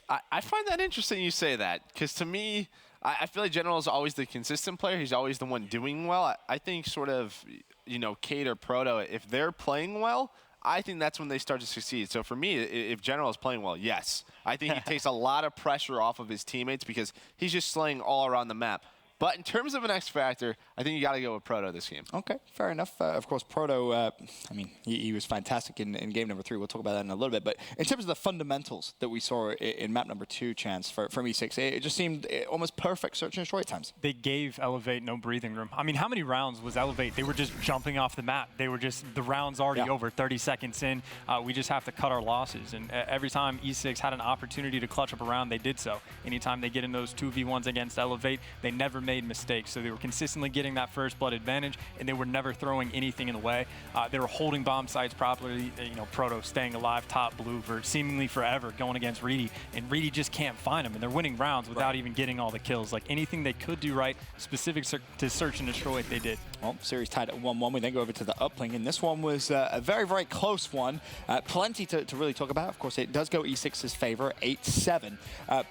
I find that interesting you say that, because to me, I feel like General is always the consistent player. He's always the one doing well. I think sort of, you know, Cade or Proto, if they're playing well, I think that's when they start to succeed. So for me, if General is playing well, yes. I think he takes a lot of pressure off of his teammates because he's just slaying all around the map. But in terms of an X factor, I think you got to go with Proto this game. Okay, fair enough. Of course, Proto, I mean, he was fantastic in game number 3. We'll talk about that in a little bit. But in terms of the fundamentals that we saw in map number 2, Chance, from E6, it just seemed almost perfect search and destroy at times. They gave Elevate no breathing room. I mean, how many rounds was Elevate? They were just jumping off the map. They were just, the round's already over, 30 seconds in. We just have to cut our losses. And every time E6 had an opportunity to clutch up a round, they did so. Anytime they get in those 2v1s against Elevate, they never made mistakes. So they were consistently getting that first blood advantage, and they were never throwing anything in the way. They were holding bomb sites properly. You know, Proto staying alive top blue for seemingly forever, going against Reedy, and Reedy just can't find them, and they're winning rounds without even getting all the kills. Like anything they could do right, specific to search and destroy, they did. Well, series tied at 1-1. We then go over to the Uplink, and this one was a very, very close one. Plenty to really talk about. Of course, it does go E6's favor, 8-7.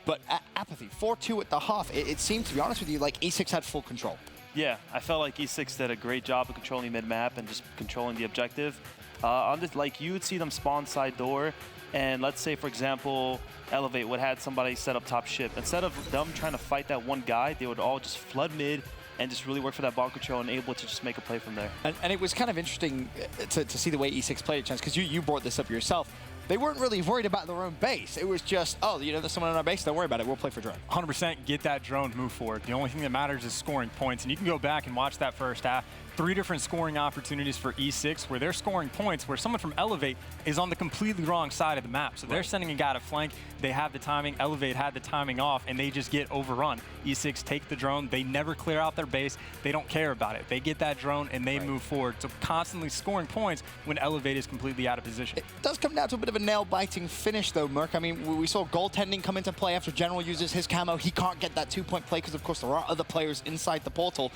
But Apathy, 4-2 at the half. It seemed, to be honest with you, like E6 had full control. Yeah, I felt like E6 did a great job of controlling mid-map and just controlling the objective. On this, like, you would see them spawn side door, and let's say, for example, Elevate would have somebody set up top ship. Instead of them trying to fight that one guy, they would all just flood mid and just really work for that bomb control and able to just make a play from there. And it was kind of interesting to see the way E6 played it, Chance, because you brought this up yourself. They weren't really worried about their own base. It was just, oh, you know, there's someone on our base, don't worry about it, we'll play for drone. 100% get that drone, move forward. The only thing that matters is scoring points, and you can go back and watch that first half. 3 different scoring opportunities for E6 where they're scoring points where someone from Elevate is on the completely wrong side of the map. So they're sending a guy to flank, they have the timing, Elevate had the timing off, and they just get overrun. E6 take the drone, they never clear out their base, they don't care about it. They get that drone and they move forward. So constantly scoring points when Elevate is completely out of position. It does come down to a bit of a nail-biting finish though, Merc. I mean, we saw goaltending come into play after General uses his camo. He can't get that 2-point play because, of course, there are other players inside the portal.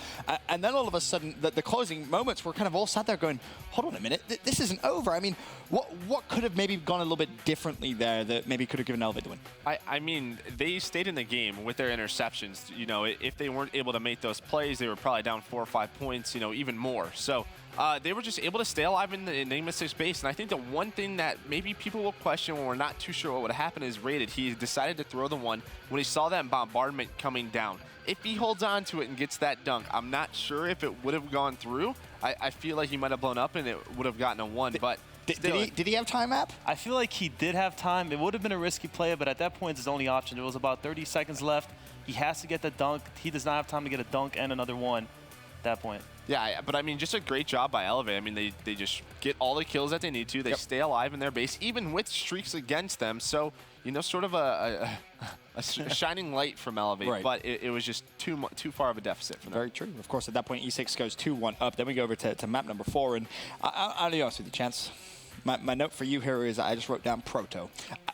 And then all of a sudden, the closing moments, we're kind of all sat there going, hold on a minute, this isn't over. I mean, what could have maybe gone a little bit differently there that maybe could have given Elevate the win? I mean, they stayed in the game with their interceptions. You know, if they weren't able to make those plays, they were probably down 4 or 5 points, you know, even more. So they were just able to stay alive in the Enigma6 base. And I think the one thing that maybe people will question when we're not too sure what would happen is Rated. He decided to throw the one when he saw that bombardment coming down. If he holds on to it and gets that dunk, I'm not sure if it would have gone through. I feel like he might have blown up and it would have gotten a 1, but did he have time, App? I feel like he did have time. It would have been a risky play, but at that point, it's his only option. There was about 30 seconds left. He has to get the dunk. He does not have time to get a dunk and another one at that point. Yeah, but I mean, just a great job by Elevate. I mean, they just get all the kills that they need to. They stay alive in their base, even with streaks against them. So, you know, sort of a shining light from Elevate, but it was just too far of a deficit for them. Very true. Of course, at that point, E6 goes 2-1 up. Then we go over to map number 4, and I'll be honest with you, Chance. My note for you here is I just wrote down Proto.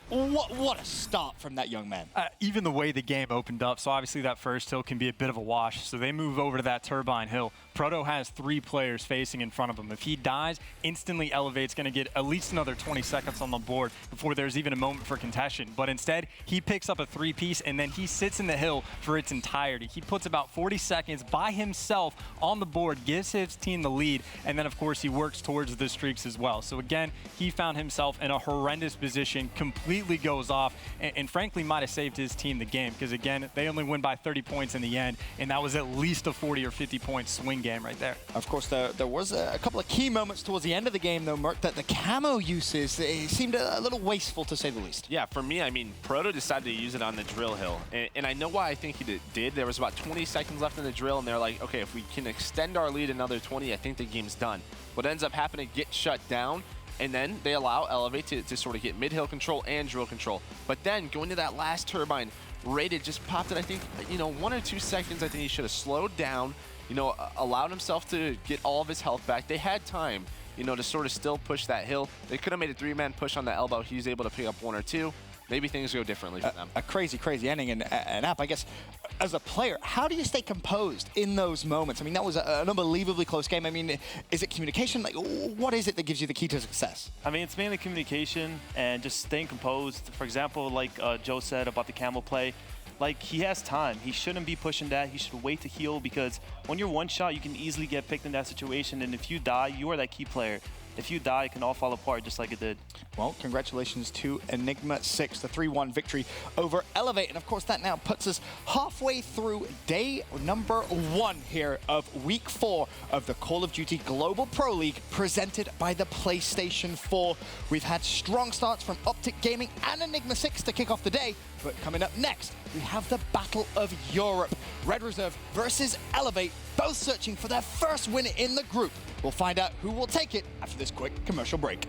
What a start from that young man. Even the way the game opened up, so obviously that first hill can be a bit of a wash. So they move over to that turbine hill. Proto has 3 players facing in front of him. If he dies, instantly Elevate's going to get at least another 20 seconds on the board before there's even a moment for contention. But instead, he picks up a 3-piece, and then he sits in the hill for its entirety. He puts about 40 seconds by himself on the board, gives his team the lead, and then, of course, he works towards the streaks as well. So again, he found himself in a horrendous position, completely goes off, and frankly might have saved his team the game, because again, they only win by 30 points in the end, and that was at least a 40 or 50 point swing game right there. Of course, there was a couple of key moments towards the end of the game, though, Merc, that the camo uses seemed a little wasteful, to say the least. Yeah, for me, I mean, Proto decided to use it on the drill hill. And I know why I think he did. There was about 20 seconds left in the drill, and they're like, okay, if we can extend our lead another 20, I think the game's done. What ends up happening, get shut down, and then they allow Elevate to sort of get mid-hill control and drill control. But then going to that last turbine, Rated just popped it, I think, 1 or 2 seconds. I think he should have slowed down, allowed himself to get all of his health back. They had time, to sort of still push that hill. They could have made a 3-man push on the elbow. He's able to pick up 1 or 2. Maybe things go differently for them. A crazy, crazy ending. And App, I guess, as a player, how do you stay composed in those moments? I mean, that was an unbelievably close game. I mean, is it communication? Like, what is it that gives you the key to success? I mean, it's mainly communication and just staying composed. For example, like Joe said about the camel play, like, he has time. He shouldn't be pushing that. He should wait to heal, because when you're one shot, you can easily get picked in that situation. And if you die, you are that key player. If you die, it can all fall apart just like it did. Well, congratulations to Enigma6, the 3-1 victory over Elevate. And of course, that now puts us halfway through day number 1 here of week 4 of the Call of Duty Global Pro League presented by the PlayStation 4. We've had strong starts from Optic Gaming and Enigma6 to kick off the day. But coming up next, we have the Battle of Europe. Red Reserve versus Elevate, both searching for their first win in the group. We'll find out who will take it after this quick commercial break.